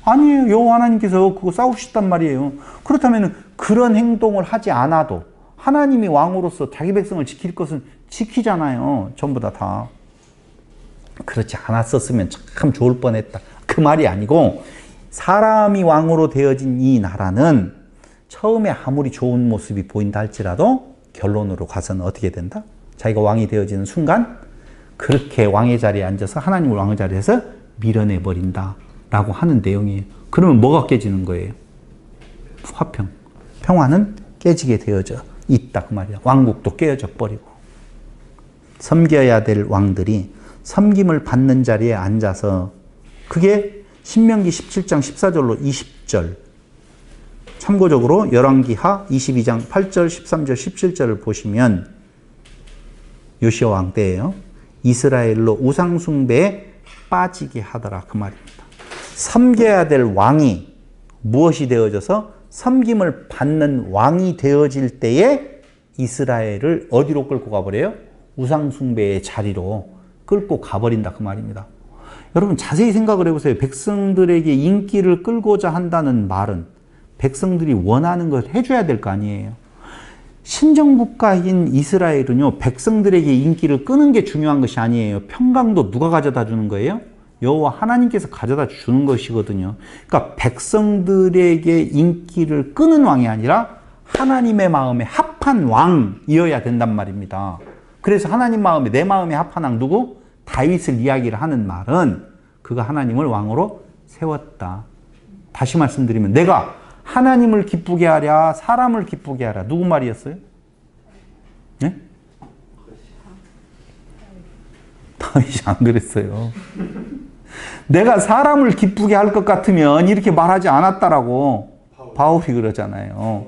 아니에요. 여호와 하나님께서 그거 싸우셨단 말이에요. 그렇다면 그런 행동을 하지 않아도 하나님이 왕으로서 자기 백성을 지킬 것은 지키잖아요. 전부 다. 그렇지 않았었으면 참 좋을 뻔했다. 그 말이 아니고 사람이 왕으로 되어진 이 나라는 처음에 아무리 좋은 모습이 보인다 할지라도 결론으로 가서는 어떻게 된다? 자기가 왕이 되어지는 순간 그렇게 왕의 자리에 앉아서 하나님을 왕의 자리에서 밀어내버린다 라고 하는 내용이에요. 그러면 뭐가 깨지는 거예요? 화평. 평화는 깨지게 되어져 있다 그 말이야. 왕국도 깨어져 버리고. 섬겨야 될 왕들이 섬김을 받는 자리에 앉아서 그게 신명기 17장 14절로 20절 참고적으로 열왕기하 22장 8절, 13절, 17절을 보시면 요시야 왕 때예요. 이스라엘로 우상숭배에 빠지게 하더라 그 말입니다. 섬겨야 될 왕이 무엇이 되어져서 섬김을 받는 왕이 되어질 때에 이스라엘을 어디로 끌고 가버려요? 우상숭배의 자리로 끌고 가버린다 그 말입니다. 여러분 자세히 생각을 해보세요. 백성들에게 인기를 끌고자 한다는 말은 백성들이 원하는 걸 해줘야 될 거 아니에요. 신정국가인 이스라엘은요, 백성들에게 인기를 끄는 게 중요한 것이 아니에요. 평강도 누가 가져다 주는 거예요? 여호와 하나님께서 가져다 주는 것이거든요. 그러니까 백성들에게 인기를 끄는 왕이 아니라 하나님의 마음에 합한 왕이어야 된단 말입니다. 그래서 하나님 마음에, 내 마음에 합한 왕 누구? 다윗을 이야기를 하는 말은 그가 하나님을 왕으로 세웠다. 다시 말씀드리면 내가 하나님을 기쁘게 하랴 사람을 기쁘게 하랴 누구 말이었어요? 네? 다윗이 안 그랬어요. 내가 사람을 기쁘게 할 것 같으면 이렇게 말하지 않았다라고 바울이 그러잖아요.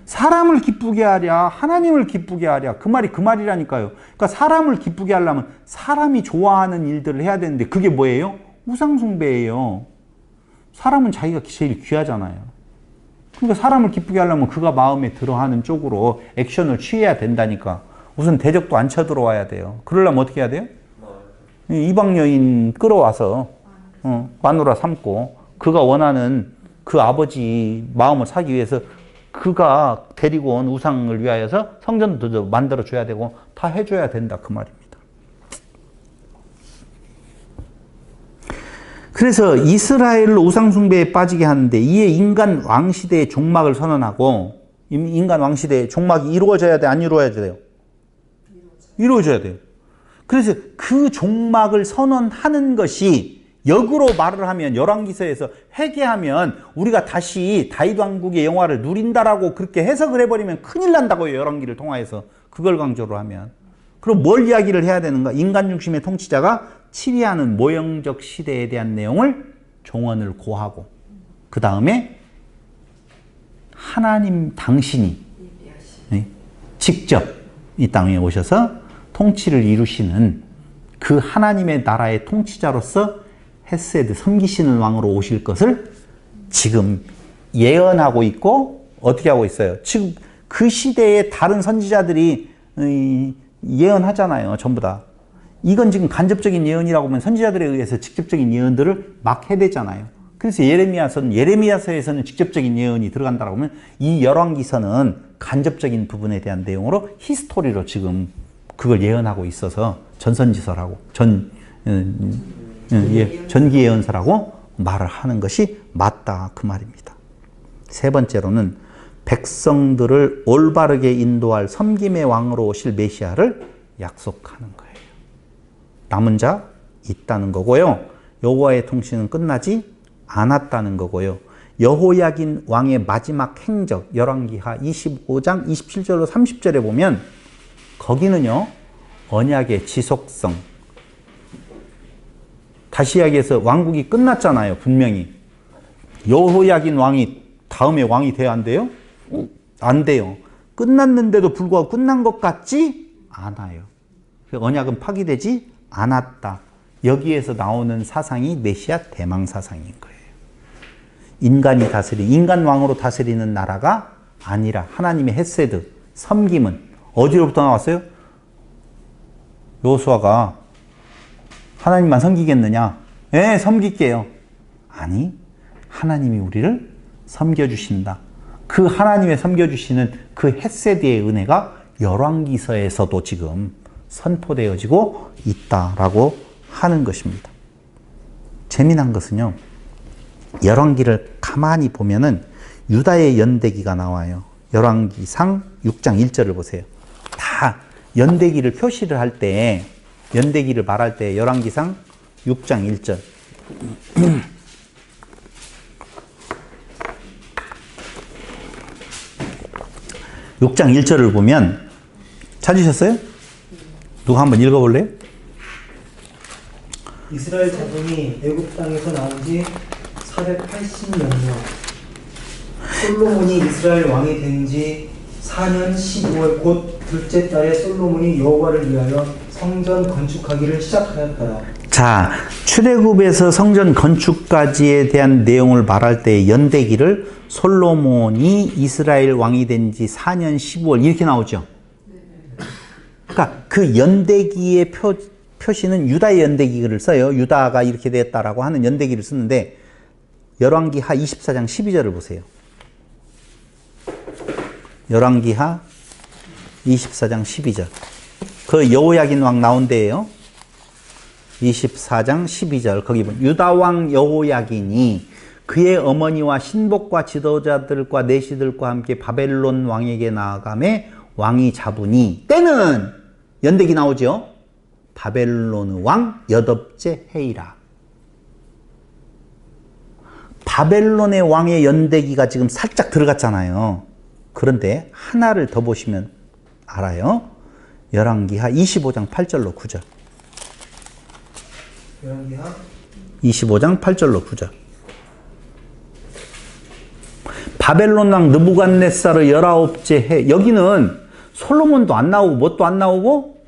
사람을 기쁘게 하랴 하나님을 기쁘게 하랴 그 말이 그 말이라니까요. 그러니까 사람을 기쁘게 하려면 사람이 좋아하는 일들을 해야 되는데 그게 뭐예요? 우상숭배예요. 사람은 자기가 제일 귀하잖아요. 그러니까 사람을 기쁘게 하려면 그가 마음에 들어하는 쪽으로 액션을 취해야 된다니까. 우선 대적도 안 쳐들어와야 돼요. 그러려면 어떻게 해야 돼요? 이방 여인 끌어와서 마누라 삼고 그가 원하는 그 아버지 마음을 사기 위해서 그가 데리고 온 우상을 위하여서 성전도 만들어줘야 되고 다 해줘야 된다 그 말입니다. 그래서 이스라엘로 우상숭배에 빠지게 하는데 이에 인간 왕시대의 종막을 선언하고 인간 왕시대의 종막이 이루어져야 돼? 안 이루어져야 돼요? 이루어져야 돼요. 그래서 그 종막을 선언하는 것이 역으로 말을 하면 열왕기서에서 회개하면 우리가 다시 다윗 왕국의 영화를 누린다라고 그렇게 해석을 해버리면 큰일 난다고요. 열왕기를 통하여서 그걸 강조를 하면. 그럼 뭘 이야기를 해야 되는가? 인간 중심의 통치자가 치리하는 모형적 시대에 대한 내용을 종언을 고하고 그 다음에 하나님 당신이 직접 이 땅에 오셔서 통치를 이루시는 그 하나님의 나라의 통치자로서 헤세드 섬기시는 왕으로 오실 것을 지금 예언하고 있고 어떻게 하고 있어요? 지금 그 시대에 다른 선지자들이 예언하잖아요. 전부 다. 이건 지금 간접적인 예언이라고 하면 선지자들에 의해서 직접적인 예언들을 막 해대잖아요. 그래서 예레미야서에서는 직접적인 예언이 들어간다라고 하면 이 열왕기서는 간접적인 부분에 대한 내용으로 히스토리로 지금 그걸 예언하고 있어서 전선지서라고 전기예언서라고 말을 하는 것이 맞다 그 말입니다. 세 번째로는 백성들을 올바르게 인도할 섬김의 왕으로 오실 메시아를 약속하는 거예요. 남은 자 있다는 거고요. 여호와의 통치는 끝나지 않았다는 거고요. 여호야긴 왕의 마지막 행적 열왕기하 25장 27절로 30절에 보면 거기는요 언약의 지속성 다시 이야기해서 왕국이 끝났잖아요. 분명히 여호야긴 왕이 다음에 왕이 돼야 안 돼요? 안 돼요. 끝났는데도 불구하고 끝난 것 같지 않아요. 언약은 파기되지 않았다. 여기에서 나오는 사상이 메시아 대망 사상인 거예요. 인간이 인간 왕으로 다스리는 나라가 아니라 하나님의 헤세드, 섬김은 어디로부터 나왔어요? 여호수아가 하나님만 섬기겠느냐? 예, 섬길게요. 아니, 하나님이 우리를 섬겨주신다. 그 하나님의 섬겨주시는 그 헤세드의 은혜가 열왕기서에서도 지금 선포되어지고 있다라고 하는 것입니다. 재미난 것은요. 열왕기를 가만히 보면은 유다의 연대기가 나와요. 열왕기상 6장 1절을 보세요. 다 연대기를 표시를 할 때 연대기를 말할 때 열왕기상 6장 1절 6장 1절을 보면 찾으셨어요? 누가 한번 읽어볼래요? 이스라엘 자손이 애굽 땅에서 나온 지 480년이요. 솔로몬이 이스라엘 왕이 된 지 4년 15월 곧 둘째 달에 솔로몬이 여호와를 위하여 성전 건축하기를 시작하였더라. 자, 출애굽에서 성전 건축까지에 대한 내용을 말할 때 연대기를 솔로몬이 이스라엘 왕이 된 지 4년 15월 이렇게 나오죠. 그러니까 그 연대기의 표시는 유다의 연대기를 써요. 유다가 이렇게 됐다라고 하는 연대기를 쓰는데 열왕기하 24장 12절을 보세요. 열왕기하 24장 12절. 그 여호야긴 왕 나온 데예요. 24장 12절 거기 보면 유다 왕 여호야긴이 그의 어머니와 신복과 지도자들과 내시들과 함께 바벨론 왕에게 나아가매 왕이 잡으니 때는 연대기 나오죠. 바벨론 왕 여덟째 해이라. 바벨론의 왕의 연대기가 지금 살짝 들어갔잖아요. 그런데 하나를 더 보시면 알아요. 열왕기하 25장 8절로 9절. 열왕기하 25장 8절로 9절. 바벨론 왕 느부갓네살의 19째 해. 여기는 솔로몬도 안 나오고 뭣도 안 나오고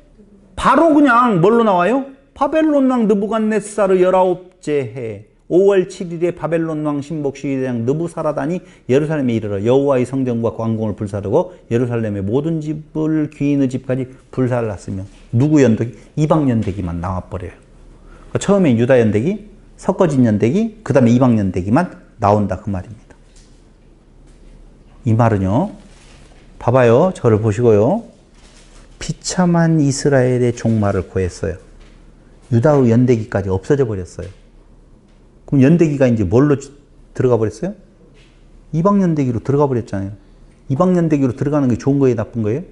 바로 그냥 뭘로 나와요? 바벨론 왕 느부갓네살의 19째 해 5월 7일에 바벨론 왕 신복 시대장 느부사라단이 예루살렘에 이르러 여호와의 성전과 광공을 불사르고 예루살렘의 모든 집을 귀인의 집까지 불살랐으며 누구 연대기? 이방 연대기만 나와버려요. 그러니까 처음에 유다 연대기, 섞어진 연대기, 그 다음에 이방 연대기만 나온다 그 말입니다. 이 말은요, 봐봐요. 저를 보시고요. 비참한 이스라엘의 종말을 고했어요. 유다의 연대기까지 없어져 버렸어요. 그럼 연대기가 이제 뭘로 들어가 버렸어요? 이방 연대기로 들어가 버렸잖아요. 이방 연대기로 들어가는 게 좋은 거예요, 나쁜 거예요?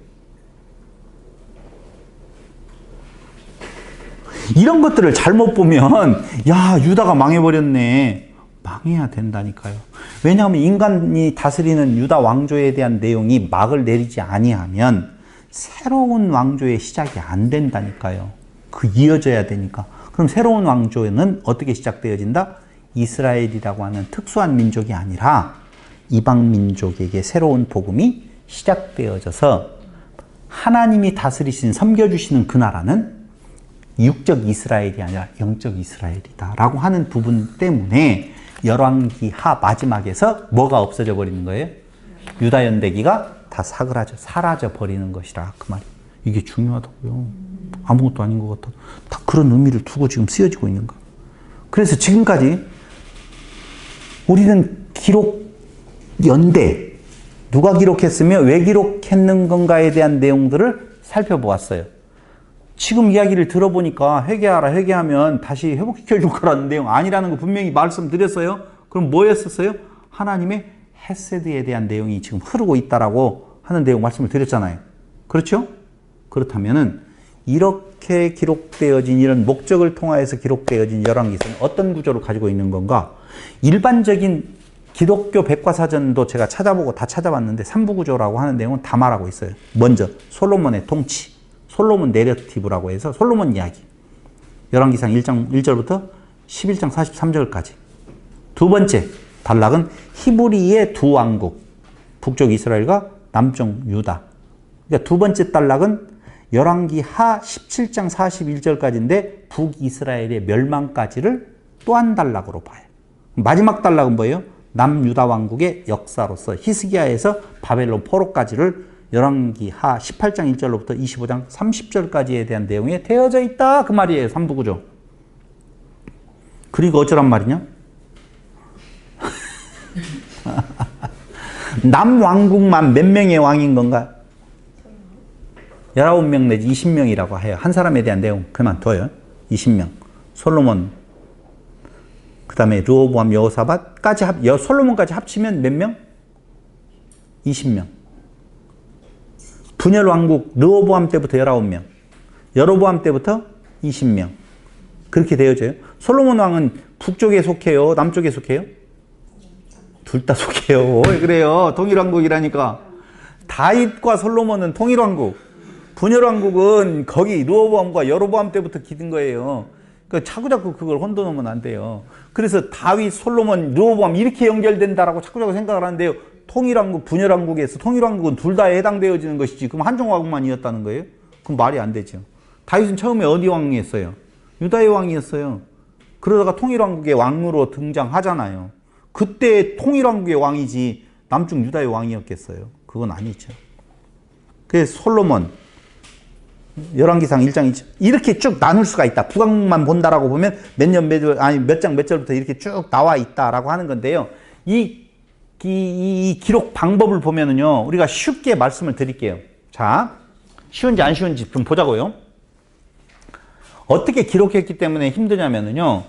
이런 것들을 잘못 보면 야, 유다가 망해버렸네. 망해야 된다니까요. 왜냐하면 인간이 다스리는 유다 왕조에 대한 내용이 막을 내리지 아니하면 새로운 왕조의 시작이 안 된다니까요. 그 이어져야 되니까. 그럼 새로운 왕조는 어떻게 시작되어진다? 이스라엘이라고 하는 특수한 민족이 아니라 이방 민족에게 새로운 복음이 시작되어져서 하나님이 다스리신 섬겨주시는 그 나라는 육적 이스라엘이 아니라 영적 이스라엘이다 라고 하는 부분 때문에 열왕기하 마지막에서 뭐가 없어져 버리는 거예요? 유다 연대기가 다 사라져 버리는 것이라 그 말이에요. 이게 중요하다고요. 아무것도 아닌 것 같아도 다 그런 의미를 두고 지금 쓰여지고 있는 거예요. 그래서 지금까지 우리는 기록 연대 누가 기록했으며 왜 기록했는 건가에 대한 내용들을 살펴보았어요. 지금 이야기를 들어보니까 회개하라, 회개하면 다시 회복시켜 줄 거라는 내용 아니라는 거 분명히 말씀드렸어요. 그럼 뭐였었어요? 하나님의 헤세드에 대한 내용이 지금 흐르고 있다라고 하는 내용 말씀을 드렸잖아요. 그렇죠? 그렇다면은 이렇게 기록되어진 이런 목적을 통하여서 기록되어진 열왕기서는 어떤 구조를 가지고 있는 건가? 일반적인 기독교 백과사전도 제가 찾아보고 다 찾아봤는데 3부 구조라고 하는 내용은 다 말하고 있어요. 먼저 솔로몬의 통치, 솔로몬 내러티브라고 해서 솔로몬 이야기. 열왕기상 1장 1절부터 11장 43절까지. 두 번째 단락은 히브리의 두 왕국, 북쪽 이스라엘과 남쪽 유다. 그러니까 두 번째 단락은 열왕기하 17장 41절까지인데 북이스라엘의 멸망까지를 또 한 단락으로 봐요. 마지막 단락은 뭐예요? 남유다 왕국의 역사로서 히스기야에서 바벨론 포로까지를 열왕기하 18장 1절로부터 25장 30절까지에 대한 내용에 되어져 있다 그 말이에요. 3부 구조. 그리고 어쩌란 말이냐? 남왕국만 몇 명의 왕인 건가? 19명 내지 20명이라고 해요. 한 사람에 대한 내용 그만둬요. 20명. 솔로몬, 그 다음에 르호보암, 여호사밧까지 솔로몬까지 합치면 몇 명? 20명. 분열 왕국 르호보암 때부터 19명, 여로보암 때부터 20명. 그렇게 되어져요. 솔로몬 왕은 북쪽에 속해요? 남쪽에 속해요? 둘 다 속해요. 왜 그래요? 통일왕국이라니까. 다윗과 솔로몬은 통일왕국. 분열왕국은 거기 르호보암과 여로보암 때부터 기든 거예요. 그러니까 자꾸자꾸 그걸 혼돈하면 안 돼요. 그래서 다윗, 솔로몬, 르호보암 이렇게 연결된다라고 자꾸자꾸 생각을 하는데요. 통일왕국, 분열왕국에서 통일왕국은 둘 다에 해당되어지는 것이지. 그럼 한중왕국만이었다는 거예요? 그럼 말이 안 되죠. 다윗은 처음에 어디 왕이었어요? 유다의 왕이었어요. 그러다가 통일왕국의 왕으로 등장하잖아요. 그때 통일왕국의 왕이지 남쪽 유다의 왕이었겠어요? 그건 아니죠. 그래서 솔로몬 열왕기상 1장 2절 이렇게 쭉 나눌 수가 있다. 북왕국만 본다라고 보면 몇 년 몇 절 아니 몇 장 몇 절부터 이렇게 쭉 나와 있다라고 하는 건데요. 이 기록 방법을 보면은요, 우리가 쉽게 말씀을 드릴게요. 자, 쉬운지 안 쉬운지 좀 보자고요. 어떻게 기록했기 때문에 힘드냐면은요,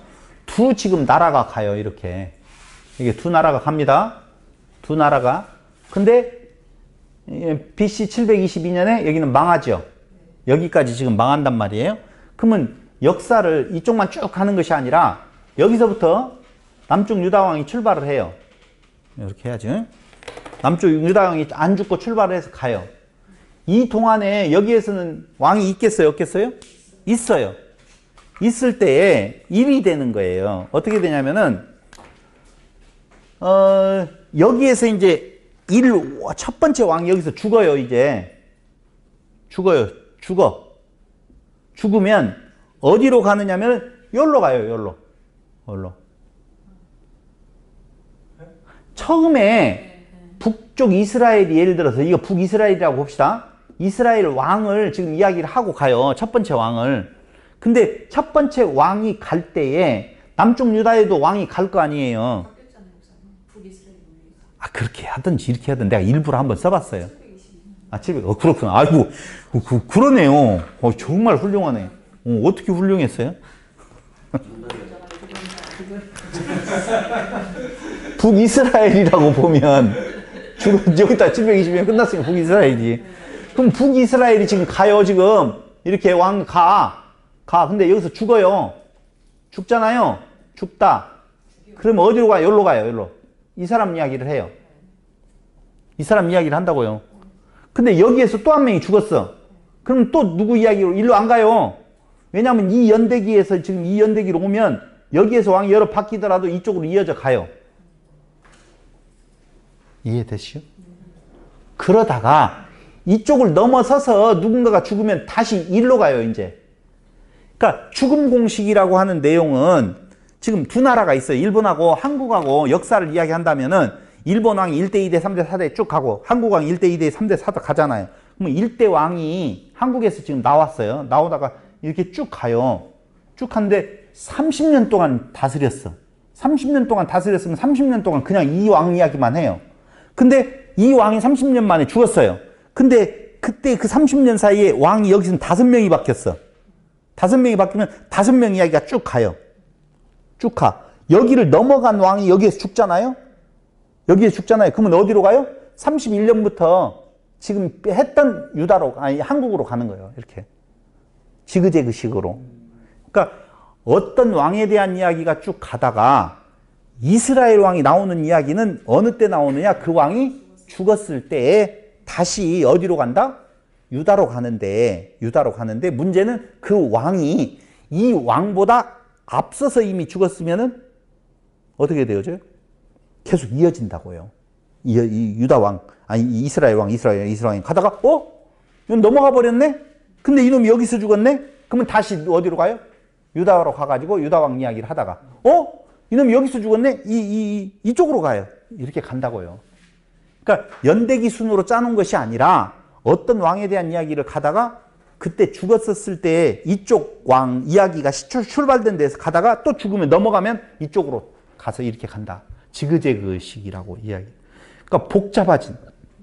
두 지금 나라가 가요, 이렇게. 이게 두 나라가 갑니다. 두 나라가. 근데, BC 722년에 여기는 망하죠. 여기까지 지금 망한단 말이에요. 그러면 역사를 이쪽만 쭉 가는 것이 아니라, 여기서부터 남쪽 유다왕이 출발을 해요. 이렇게 해야죠. 남쪽 유다왕이 안 죽고 출발을 해서 가요. 이 동안에 여기에서는 왕이 있겠어요? 없겠어요? 있어요. 있을 때에 일이 되는 거예요. 어떻게 되냐면은, 여기에서 이제 첫 번째 왕이 여기서 죽어요, 이제. 죽어요. 죽으면 어디로 가느냐면, 여기로 가요, 여기로. 처음에 북쪽 이스라엘이 예를 들어서 이거 북이스라엘이라고 봅시다. 이스라엘 왕을 지금 이야기를 하고 가요. 첫 번째 왕을. 근데 첫 번째 왕이 갈 때에 남쪽 유다에도 왕이 갈 거 아니에요. 아, 그렇게 하든지 이렇게 하든 내가 일부러 한번 써봤어요. 아, 700. 그렇구나. 아이고, 그러네요. 정말 훌륭하네. 어떻게 훌륭했어요? 북이스라엘이라고 보면 여기다 720년 끝났으니까 북이스라엘이지. 그럼 북이스라엘이 지금 가요. 지금 이렇게 왕 가. 근데 여기서 죽어요. 죽잖아요. 죽다. 그러면 어디로 가요? 여기로 가요. 여기로. 이 사람 이야기를 해요. 이 사람 이야기를 한다고요. 근데 여기에서 또 한 명이 죽었어. 그럼 또 누구 이야기로 일로 안 가요. 왜냐하면 이 연대기에서 지금 이 연대기로 오면 여기에서 왕이 여러 바뀌더라도 이쪽으로 이어져 가요. 이해되시죠? 그러다가 이쪽을 넘어서서 누군가가 죽으면 다시 일로 가요, 이제. 그러니까 죽음 공식이라고 하는 내용은 지금 두 나라가 있어요. 일본하고 한국하고 역사를 이야기한다면은 일본 왕이 1대 2대 3대 4대 쭉 가고 한국 왕이 1대 2대 3대 4대 가잖아요. 그러면 1대 왕이 한국에서 지금 나왔어요. 나오다가 이렇게 쭉 가요. 쭉 가는데 30년 동안 다스렸어. 30년 동안 다스렸으면 30년 동안 그냥 이 왕 이야기만 해요. 근데 이 왕이 30년 만에 죽었어요. 근데 그때 그 30년 사이에 왕이 여기서는 5명이 바뀌었어. 5명이 바뀌면 5명 이야기가 쭉 가요. 쭉 가. 여기를 넘어간 왕이 여기에서 죽잖아요? 여기에서 죽잖아요. 그러면 어디로 가요? 31년부터 지금 했던 유다로, 아니, 한국으로 가는 거예요. 이렇게. 지그재그식으로. 그러니까 어떤 왕에 대한 이야기가 쭉 가다가 이스라엘 왕이 나오는 이야기는 어느 때 나오느냐? 그 왕이 죽었을 때에 다시 어디로 간다? 유다로 가는데 문제는 그 왕이 이 왕보다 앞서서 이미 죽었으면은 어떻게 되어져요? 계속 이어진다고요. 이 유다 왕, 아니 이스라엘 왕이 가다가 이건 넘어가 버렸네? 근데 이놈이 여기서 죽었네? 그러면 다시 어디로 가요? 유다로 가가지고 유다 왕 이야기를 하다가 이놈이 여기서 죽었네? 이쪽으로 가요. 이렇게 간다고요. 그러니까 연대기 순으로 짜놓은 것이 아니라 어떤 왕에 대한 이야기를 가다가 그때 죽었었을 때 이쪽 왕 이야기가 출발된 데서 가다가 또 죽으면 넘어가면 이쪽으로 가서 이렇게 간다. 지그재그식이라고 이야기. 그러니까 복잡하진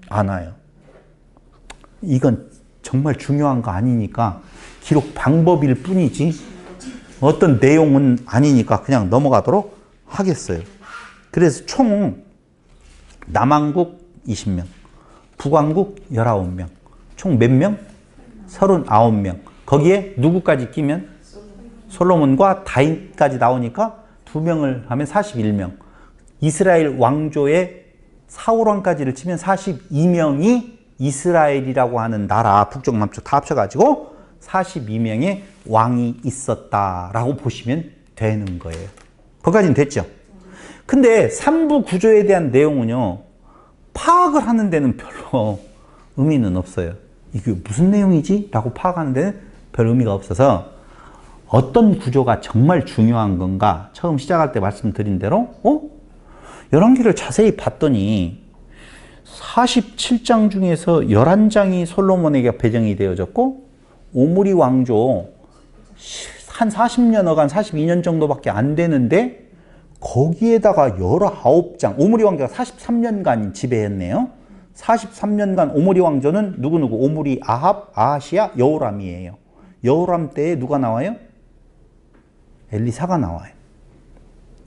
않아요. 이건 정말 중요한 거 아니니까 기록 방법일 뿐이지 어떤 내용은 아니니까 그냥 넘어가도록 하겠어요. 그래서 총 남왕국 20명, 북왕국 19명, 총 몇 명? 39명. 거기에 누구까지 끼면? 솔로몬과 다윗까지 나오니까 2명을 하면 41명. 이스라엘 왕조의 사울왕까지를 치면 42명이 이스라엘이라고 하는 나라 북쪽 남쪽 다 합쳐가지고 42명의 왕이 있었다라고 보시면 되는 거예요. 거기까지는 됐죠. 근데 3부 구조에 대한 내용은요, 파악을 하는 데는 별로 의미는 없어요. 이게 무슨 내용이지? 라고 파악하는 데는 별 의미가 없어서 어떤 구조가 정말 중요한 건가? 처음 시작할 때 말씀드린 대로 열왕기를 자세히 봤더니 47장 중에서 11장이 솔로몬에게 배정이 되어졌고 오므리 왕조 한 40년어간 42년 정도밖에 안 되는데 거기에다가 19장, 오므리 왕조가 43년간 지배했네요. 43년간 오므리 왕조는 누구누구? 오므리, 아합, 아하시야, 여호람이에요. 여호람 때에 누가 나와요? 엘리사가 나와요.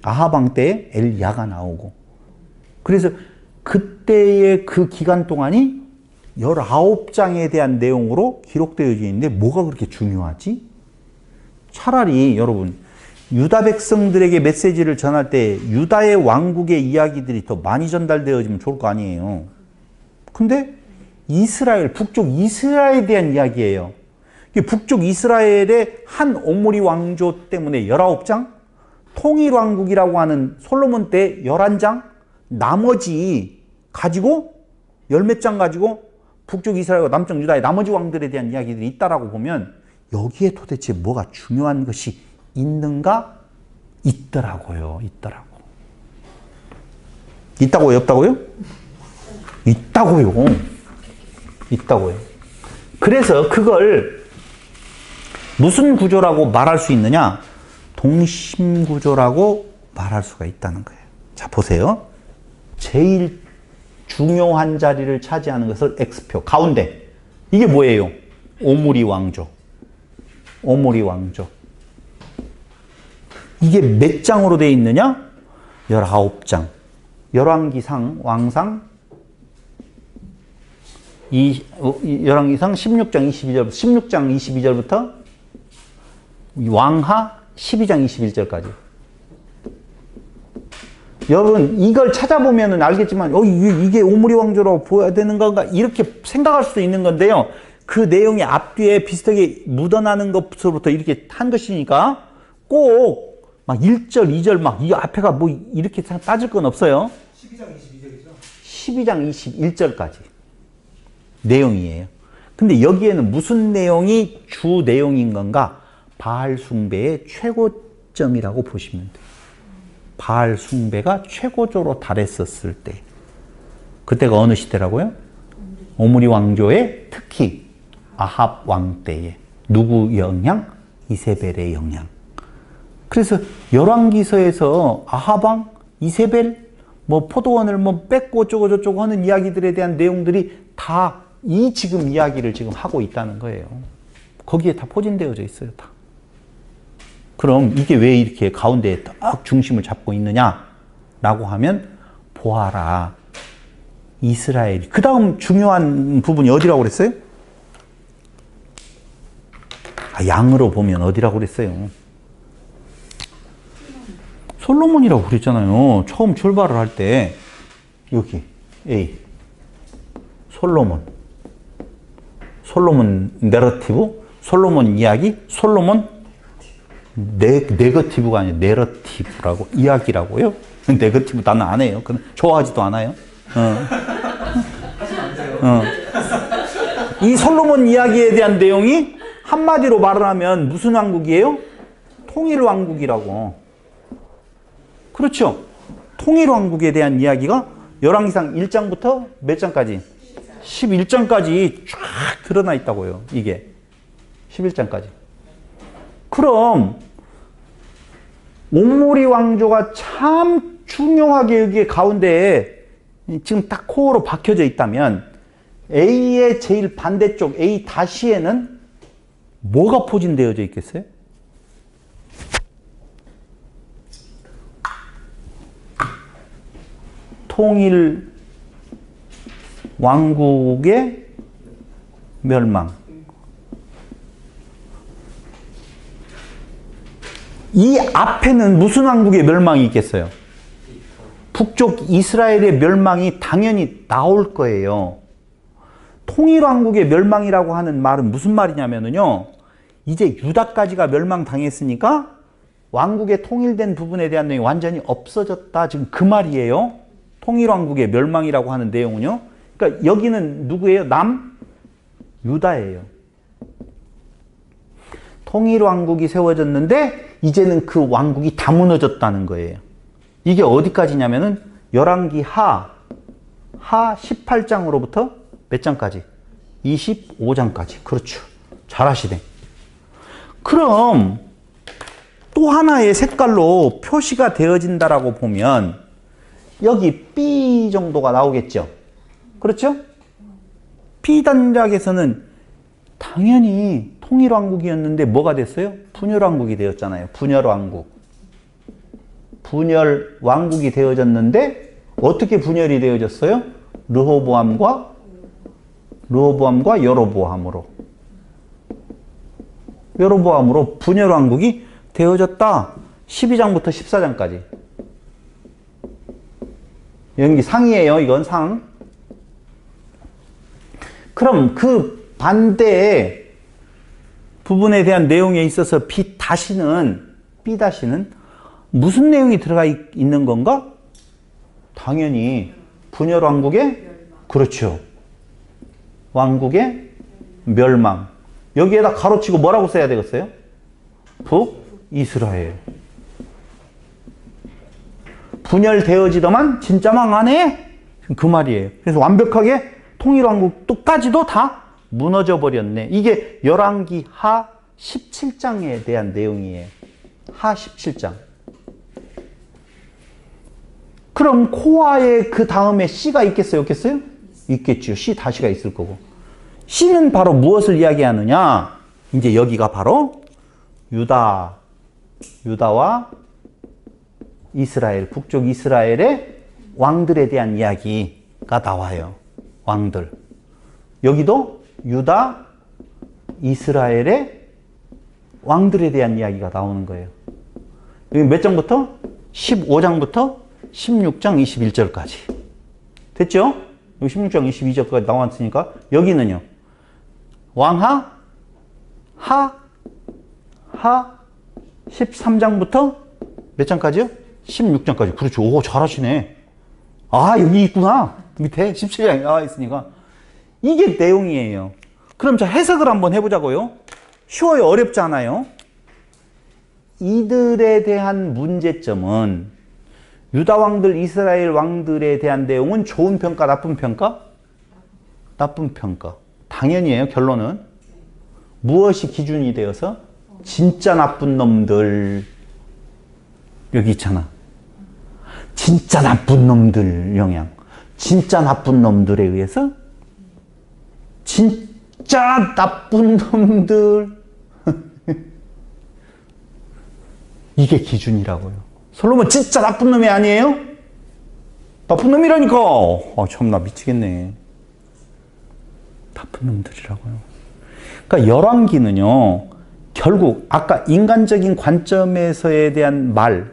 아합 왕 때에 엘리야가 나오고. 그래서 그때의 그 기간 동안이 19장에 대한 내용으로 기록되어 있는데 뭐가 그렇게 중요하지? 차라리 여러분 유다 백성들에게 메시지를 전할 때 유다의 왕국의 이야기들이 더 많이 전달되어지면 좋을 거 아니에요. 근데 이스라엘, 북쪽 이스라엘에 대한 이야기예요. 북쪽 이스라엘의 한 오므리 왕조 때문에 19장, 통일왕국이라고 하는 솔로몬 때 11장, 나머지 가지고 열몇 장 가지고 북쪽 이스라엘과 남쪽 유다의 나머지 왕들에 대한 이야기들이 있다라고 보면 여기에 도대체 뭐가 중요한 것이 있는가? 있더라고요. 있다고요? 없다고요? 있다고요. 그래서 그걸 무슨 구조라고 말할 수 있느냐? 동심구조라고 말할 수가 있다는 거예요. 자, 보세요. 제일 중요한 자리를 차지하는 것을 X표, 가운데. 이게 뭐예요? 오므리 왕조. 이게 몇 장으로 되어 있느냐? 19장. 열왕기상, 왕상, 열왕기상 16장 22절부터 왕하 12장 21절까지. 여러분 이걸 찾아보면 알겠지만 이게 오므리 왕조라고 보여야 되는 건가 이렇게 생각할 수도 있는 건데요. 그 내용이 앞뒤에 비슷하게 묻어나는 것부터 이렇게 한 것이니까 꼭 막 1절, 2절 막 이 앞에가 뭐 이렇게 따질 건 없어요. 12장 22절이죠? 12장 21절까지 내용이에요. 근데 여기에는 무슨 내용이 주 내용인 건가? 바알 숭배의 최고점이라고 보시면 돼요. 바알 숭배가 최고조로 달했었을 때. 그때가 어느 시대라고요? 오므리 왕조의 특히 아합 왕 때에. 누구 영향? 이세벨의 영향. 그래서 열왕기서에서 아합 왕, 이세벨, 뭐 포도원을 뭐 뺏고 어쩌고 저쩌고 하는 이야기들에 대한 내용들이 다 이 지금 이야기를 지금 하고 있다는 거예요. 거기에 다 포진되어져 있어요, 다. 그럼 이게 왜 이렇게 가운데에 딱 중심을 잡고 있느냐라고 하면 보아라. 이스라엘이. 그 다음 중요한 부분이 어디라고 그랬어요? 양으로 보면 어디라고 그랬어요? 솔로몬이라고 그랬잖아요. 처음 출발을 할 때. 여기 A. 솔로몬 내러티브, 솔로몬 이야기, 솔로몬 네거티브가 아니라 내러티브라고, 이야기라고요. 네거티브 나는 안 해요. 좋아하지도 않아요. 이 솔로몬 이야기에 대한 내용이 한마디로 말을 하면 무슨 왕국이에요? 통일왕국이라고. 그렇죠. 통일왕국에 대한 이야기가 열왕기상 1장부터 몇 장까지? 11장까지 쫙 드러나 있다고요. 이게 11장까지. 그럼 오므리 왕조가 참 중요하게 여기 가운데에 지금 딱 코어로 박혀져 있다면 A의 제일 반대쪽 A 다시에는 뭐가 포진되어져 있겠어요? 통일 왕국의 멸망. 이 앞에는 무슨 왕국의 멸망이 있겠어요? 북쪽 이스라엘의 멸망이 당연히 나올 거예요. 통일왕국의 멸망이라고 하는 말은 무슨 말이냐면요. 이제 유다까지가 멸망당했으니까 왕국의 통일된 부분에 대한 내용이 완전히 없어졌다. 지금 그 말이에요. 통일왕국의 멸망이라고 하는 내용은요. 그러니까 여기는 누구예요? 유다예요. 통일왕국이 세워졌는데 이제는 그 왕국이 다 무너졌다는 거예요. 이게 어디까지냐면은 열왕기 하 18장으로부터 몇 장까지? 25장까지. 그렇죠. 잘하시네. 그럼 또 하나의 색깔로 표시가 되어진다라고 보면 여기 B 정도가 나오겠죠. 그렇죠? B 단락에서는 당연히 통일왕국이었는데 뭐가 됐어요? 분열왕국이 되었잖아요. 분열왕국. 분열왕국이 되어졌는데 어떻게 분열이 되어졌어요? 르호보암과 여로보암으로. 여로보암으로 분열왕국이 되어졌다. 12장부터 14장까지. 여기 상이에요. 이건 상. 그럼 그 반대의 부분에 대한 내용에 있어서 B 다시는 무슨 내용이 들어가 있는 건가? 당연히 분열왕국의, 그렇죠. 왕국의 멸망. 여기에다 가로치고 뭐라고 써야 되겠어요? 북이스라엘. 분열되어지더만 진짜 망하네? 그 말이에요. 그래서 완벽하게 통일왕국까지도 다 무너져 버렸네. 이게 열왕기 하 17장에 대한 내용이에요. 하 17장. 그럼 코아의 그 다음에 C가 있겠어요? 없겠어요? 있겠죠. C 다시가 있을 거고. C는 바로 무엇을 이야기하느냐? 이제 여기가 바로 유다와 이스라엘, 북쪽 이스라엘의 왕들에 대한 이야기가 나와요. 왕들. 여기도 유다, 이스라엘의 왕들에 대한 이야기가 나오는 거예요. 여기 몇 장부터? 15장부터 16장 21절까지. 됐죠? 여기 16장 22절까지 나왔으니까 여기는요. 왕하 13장부터 몇 장까지요? 16장까지. 그렇죠. 오, 잘하시네. 아, 여기 있구나. 밑에 17장이 나와 있으니까. 이게 내용이에요. 그럼 자, 해석을 한번 해보자고요. 쉬워요? 어렵지 않아요? 이들에 대한 문제점은 유다 왕들, 이스라엘 왕들에 대한 내용은 좋은 평가, 나쁜 평가? 나쁜 평가. 당연히에요. 결론은. 무엇이 기준이 되어서? 진짜 나쁜 놈들. 여기 있잖아. 진짜 나쁜 놈들 영향. 진짜 나쁜 놈들에 의해서 진짜 나쁜 놈들. 이게 기준이라고요. 솔로몬 진짜 나쁜 놈이 아니에요? 나쁜 놈이라니까. 아, 참나 미치겠네. 나쁜 놈들이라고요. 그러니까 열왕기는요. 결국 아까 인간적인 관점에서에 대한 말,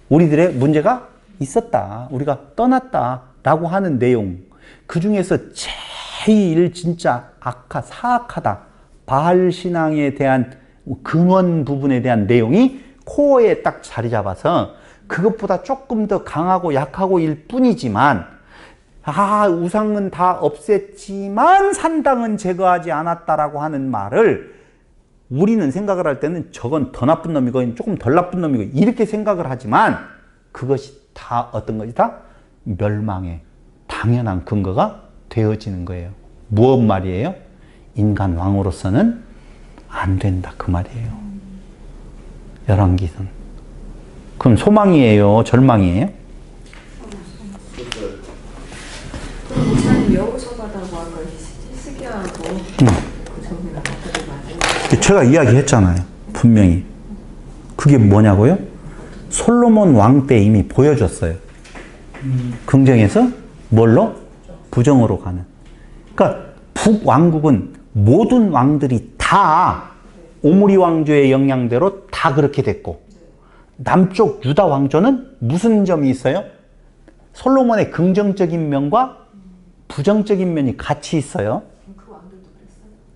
우리들의 문제가 있었다. 우리가 떠났다. 라고 하는 내용. 그 중에서 제일 진짜 사악하다. 바알 신앙에 대한 근원 부분에 대한 내용이 코어에 딱 자리 잡아서 그것보다 조금 더 강하고 약하고 일 뿐이지만 우상은 다 없앴지만 산당은 제거하지 않았다라고 하는 말을 우리는 생각을 할 때는 저건 더 나쁜 놈이고 조금 덜 나쁜 놈이고 이렇게 생각을 하지만 그것이 다 어떤 것이다? 멸망의 당연한 근거가 되어지는 거예요. 무엇 말이에요? 인간 왕으로서는 안 된다 그 말이에요. 열왕기는. 그럼 소망이에요? 절망이에요? 여호사바다고 한 걸 히스기야하고 저기랑 같은 말이에요. 제가 이야기했잖아요. 분명히. 그게 뭐냐고요? 솔로몬 왕 때 이미 보여줬어요. 긍정에서 뭘로? 부정으로 가는. 그러니까 북왕국은 모든 왕들이 다 오므리 왕조의 영향대로 다 그렇게 됐고 남쪽 유다 왕조는 무슨 점이 있어요? 솔로몬의 긍정적인 면과 부정적인 면이 같이 있어요.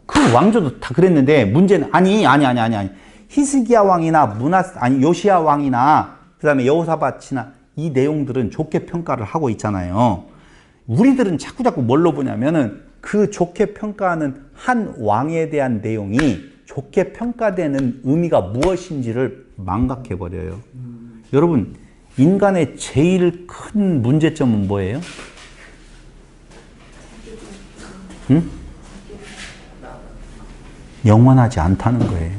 그 왕조도 다 그랬는데 문제는 아니. 히스기야 왕이나 요시야 왕이나 그다음에 여호사밧이나 이 내용들은 좋게 평가를 하고 있잖아요. 우리들은 자꾸자꾸 뭘로 보냐면은 그 좋게 평가하는 한 왕에 대한 내용이 좋게 평가되는 의미가 무엇인지를 망각해버려요. 여러분, 인간의 제일 큰 문제점은 뭐예요? 응? 영원하지 않다는 거예요.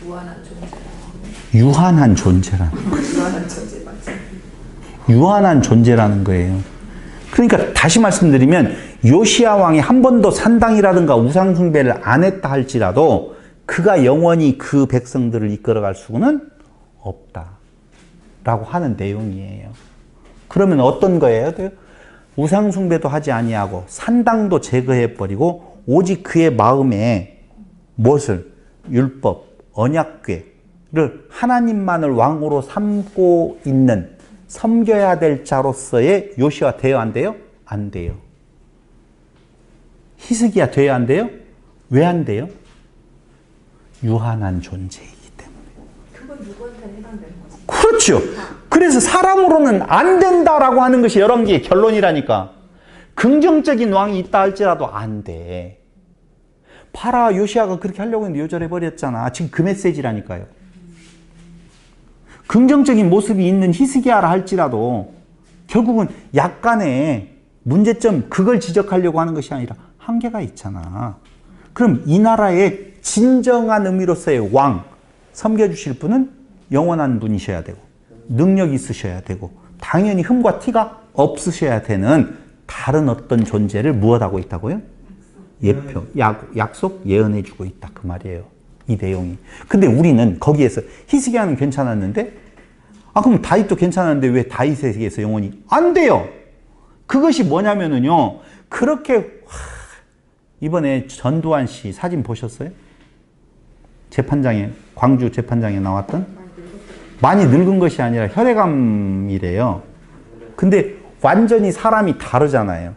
무한한 존재. 유한한 존재라는 거예요. 무한한 존재 맞지? 유한한 존재라는 거예요. 그러니까 다시 말씀드리면 요시야 왕이 한 번도 산당이라든가 우상숭배를 안 했다 할지라도 그가 영원히 그 백성들을 이끌어갈 수는 없다라고 하는 내용이에요. 그러면 어떤 거예요? 우상숭배도 하지 아니하고 산당도 제거해버리고 오직 그의 마음에 무엇을? 율법, 언약궤를 하나님만을 왕으로 삼고 있는 섬겨야 될 자로서의 요시야 돼야 안 돼요? 안 돼요. 히스기야 돼야 안 돼요? 왜 안 돼요? 유한한 존재이기 때문에. 그건 누구한테 해당되는 거지? 그렇죠. 그래서 사람으로는 안 된다라고 하는 것이 열왕기의 결론이라니까. 긍정적인 왕이 있다 할지라도 안 돼. 봐라, 요시야가 그렇게 하려고 했는데 요절해버렸잖아. 지금 그 메시지라니까요. 긍정적인 모습이 있는 히스기야라 할지라도 결국은 약간의 문제점, 그걸 지적하려고 하는 것이 아니라 한계가 있잖아. 그럼 이 나라의 진정한 의미로서의 왕, 섬겨주실 분은 영원한 분이셔야 되고 능력 있으셔야 되고 당연히 흠과 티가 없으셔야 되는 다른 어떤 존재를 무엇하고 있다고요? 예표, 약속, 예언해주고 있다. 그 말이에요. 이 내용이. 근데 우리는 거기에서 히스기야는 괜찮았는데 그럼 다윗도 괜찮았는데 왜 다윗에게서 영원히 안 돼요. 그것이 뭐냐면은요. 그렇게 이번에 전두환 씨 사진 보셨어요? 재판장에, 광주 재판장에 나왔던? 많이 늙은 것이 아니라 혈액암이래요. 근데 완전히 사람이 다르잖아요.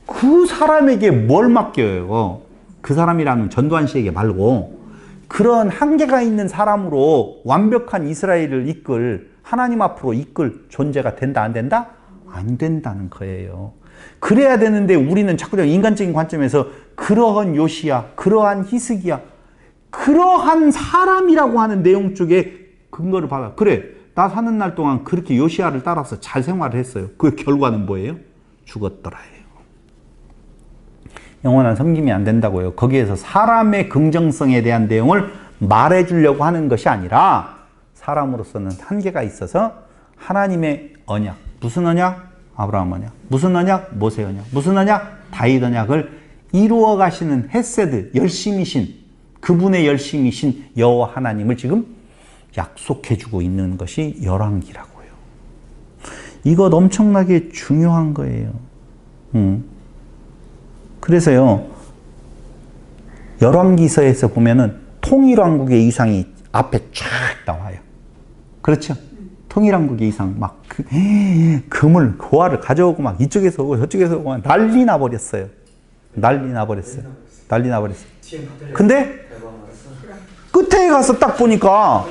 그 사람에게 뭘 맡겨요? 그 사람이라는 전두환 씨에게 말고 그런 한계가 있는 사람으로 완벽한 이스라엘을 이끌, 하나님 앞으로 이끌 존재가 된다 안 된다? 안 된다는 거예요. 그래야 되는데 우리는 자꾸 인간적인 관점에서 그러한 요시야, 그러한 히스기야, 그러한 사람이라고 하는 내용 쪽에 근거를 받아. 그래, 나 사는 날 동안 그렇게 요시야를 따라서 잘 생활을 했어요. 그 결과는 뭐예요? 죽었더라예요. 영원한 섬김이 안 된다고요. 거기에서 사람의 긍정성에 대한 내용을 말해주려고 하는 것이 아니라 사람으로서는 한계가 있어서 하나님의 언약, 무슨 언약? 아브라함 언약. 무슨 언약? 모세 언약. 무슨 언약? 다윗 언약을 이루어 가시는 헤세드, 열심이신, 그분의 열심이신 여호와 하나님을 지금 약속해주고 있는 것이 열왕기라고요. 이것 엄청나게 중요한 거예요. 그래서요, 열왕기서에서 보면은 통일왕국의 이상이 앞에 쫙 나와요. 그렇죠? 통일왕국의 이상, 막, 금을, 고화를 가져오고 막 이쪽에서 오고 저쪽에서 오고 난리 나버렸어요. 난리 나버렸어요. 근데 끝에 가서 딱 보니까,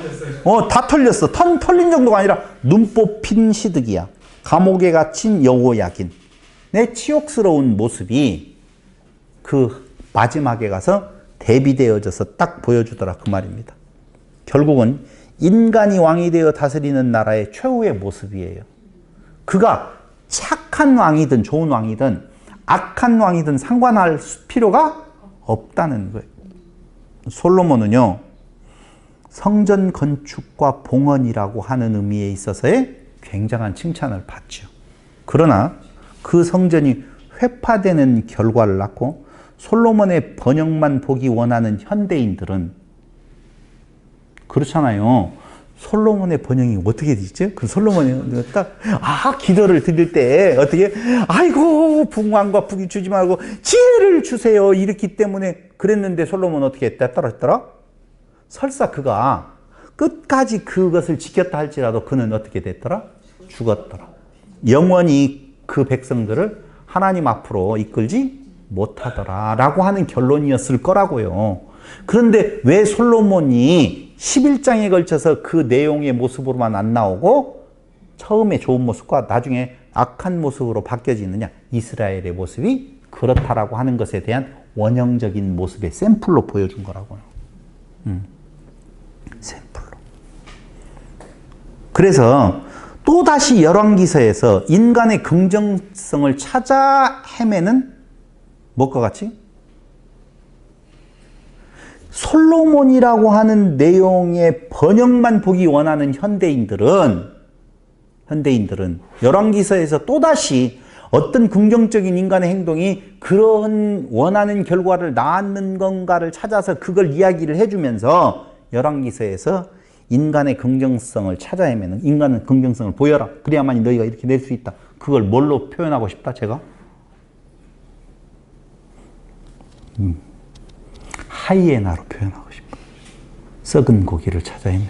다 털렸어. 털린 정도가 아니라 눈 뽑힌 시드기야. 감옥에 갇힌 여호야긴. 내 치욕스러운 모습이 그 마지막에 가서 대비되어져서 딱 보여주더라. 그 말입니다. 결국은 인간이 왕이 되어 다스리는 나라의 최후의 모습이에요. 그가 착한 왕이든 좋은 왕이든 악한 왕이든 상관할 필요가 없다는 거예요. 솔로몬은요, 성전 건축과 봉헌이라고 하는 의미에 있어서의 굉장한 칭찬을 받죠. 그러나 그 성전이 회파되는 결과를 낳고 솔로몬의 번영만 보기 원하는 현대인들은 그렇잖아요. 솔로몬의 번영이 어떻게 되죠? 그 솔로몬이 딱, 기도를 드릴 때 어떻게, 아이고, 북왕과 북이 주지 말고 지혜를 주세요. 이렇기 때문에 그랬는데 솔로몬 어떻게 했다? 떨어졌더라? 설사 그가 끝까지 그것을 지켰다 할지라도 그는 어떻게 됐더라? 죽었더라. 영원히 그 백성들을 하나님 앞으로 이끌지 못하더라 라고 하는 결론이었을 거라고요. 그런데 왜 솔로몬이 11장에 걸쳐서 그 내용의 모습으로만 안 나오고 처음에 좋은 모습과 나중에 악한 모습으로 바뀌어지느냐? 이스라엘의 모습이 그렇다라고 하는 것에 대한 원형적인 모습의 샘플로 보여준 거라고요. 샘플로. 그래서 또다시 열왕기서에서 인간의 긍정성을 찾아 헤매는 뭐과 같이? 솔로몬이라고 하는 내용의 번역만 보기 원하는 현대인들은 열왕기서에서 또다시 어떤 긍정적인 인간의 행동이 그런 원하는 결과를 낳는 건가를 찾아서 그걸 이야기를 해주면서 열왕기서에서 인간의 긍정성을 찾아 헤매는, 인간의 긍정성을 보여라. 그래야만 너희가 이렇게 낼 수 있다. 그걸 뭘로 표현하고 싶다, 제가? 하이에나로 표현하고 싶어. 썩은 고기를 찾아 헤매.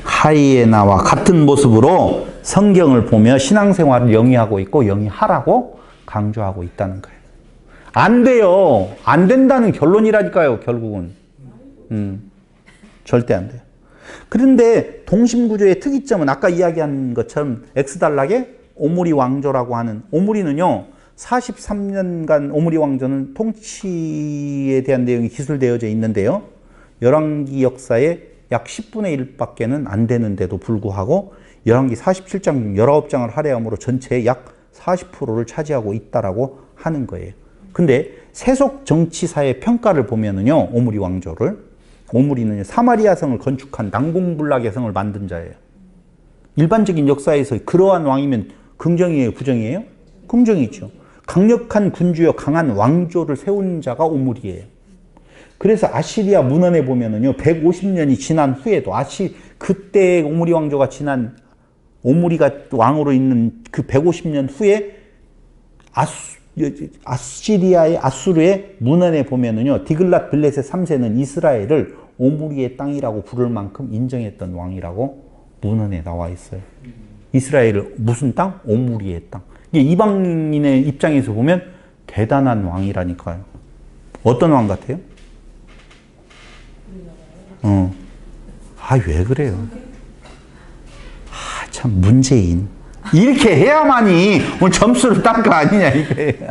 하이에나와 같은 모습으로 성경을 보며 신앙생활을 영위하고 있고 영위하라고 강조하고 있다는 거예요. 안 돼요. 안 된다는 결론이라니까요, 결국은. 절대 안 돼요. 그런데 동심구조의 특이점은 아까 이야기한 것처럼 엑스달락의 오므리 왕조라고 하는, 오므리는요 43년간 오므리 왕조는 통치에 대한 내용이 기술되어져 있는데요, 열왕기 역사에 약 10분의 1밖에는 안 되는데도 불구하고 열왕기 47장 19장을 할애함으로 전체의 약 40%를 차지하고 있다라고 하는 거예요. 근데 세속 정치사의 평가를 보면은요, 오므리 왕조를, 오므리는 사마리아 성을 건축한 난공불락의 성을 만든 자예요. 일반적인 역사에서 그러한 왕이면 긍정이에요, 부정이에요? 긍정이죠. 강력한 군주여 강한 왕조를 세운 자가 오므리예요. 그래서 아시리아 문헌에 보면은요, 150년이 지난 후에도 그때 오므리 왕조가 지난, 오므리가 왕으로 있는 그 150년 후에 아시리아의 아수르의 문헌에 보면은요, 디글랏 빌레셋 3세는 이스라엘을 오므리의 땅이라고 부를 만큼 인정했던 왕이라고 문헌에 나와 있어요. 이스라엘을 무슨 땅? 오므리의 땅. 이게 이방인의 입장에서 보면 대단한 왕이라니까요. 어떤 왕 같아요? 왜 그래요? 참, 문재인. 이렇게 해야만이 오늘 점수를 딴 거 아니냐, 이게.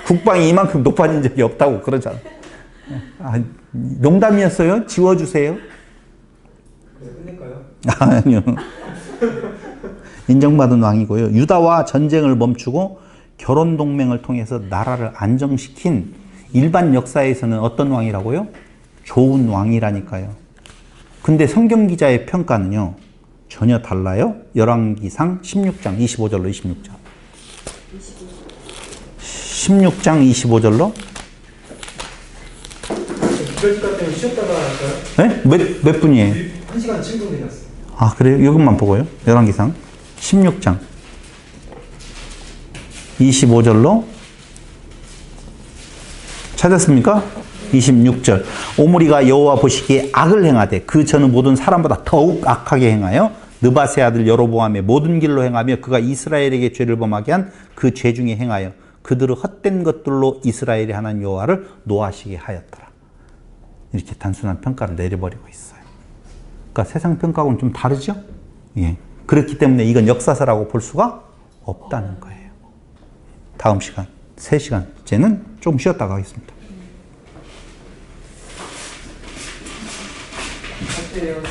국방이 이만큼 높아진 적이 없다고 그러잖아. 농담이었어요? 지워주세요. 끝낼까요? 아니요. 인정받은 왕이고요. 유다와 전쟁을 멈추고 결혼 동맹을 통해서 나라를 안정시킨 일반 역사에서는 어떤 왕이라고요? 좋은 왕이라니까요. 근데 성경 기자의 평가는요, 전혀 달라요. 열왕기상 16장 25절로 26절. 16장 25절로. 기별 시간 때문에 쉬었다가 할까요? 네? 몇 분이에요? 1시간 7분 되셨어요. 아, 그래요? 이것만 보고요. 열왕기상 16장 25절로. 찾았습니까? 26절. 오므리가 여호와 보시기에 악을 행하되 그 저는 모든 사람보다 더욱 악하게 행하여 느바세 아들 여로보암의 모든 길로 행하며 그가 이스라엘에게 죄를 범하게 한 그 죄 중에 행하여 그들의 헛된 것들로 이스라엘의 하나님 여호와를 노하시게 하였더라. 이렇게 단순한 평가를 내려버리고 있어요. 그러니까 세상 평가하고는 좀 다르죠? 예. 그렇기 때문에 이건 역사서라고 볼 수가 없다는 거예요. 다음 시간, 3시간째는 좀 쉬었다가 하겠습니다. 할게요.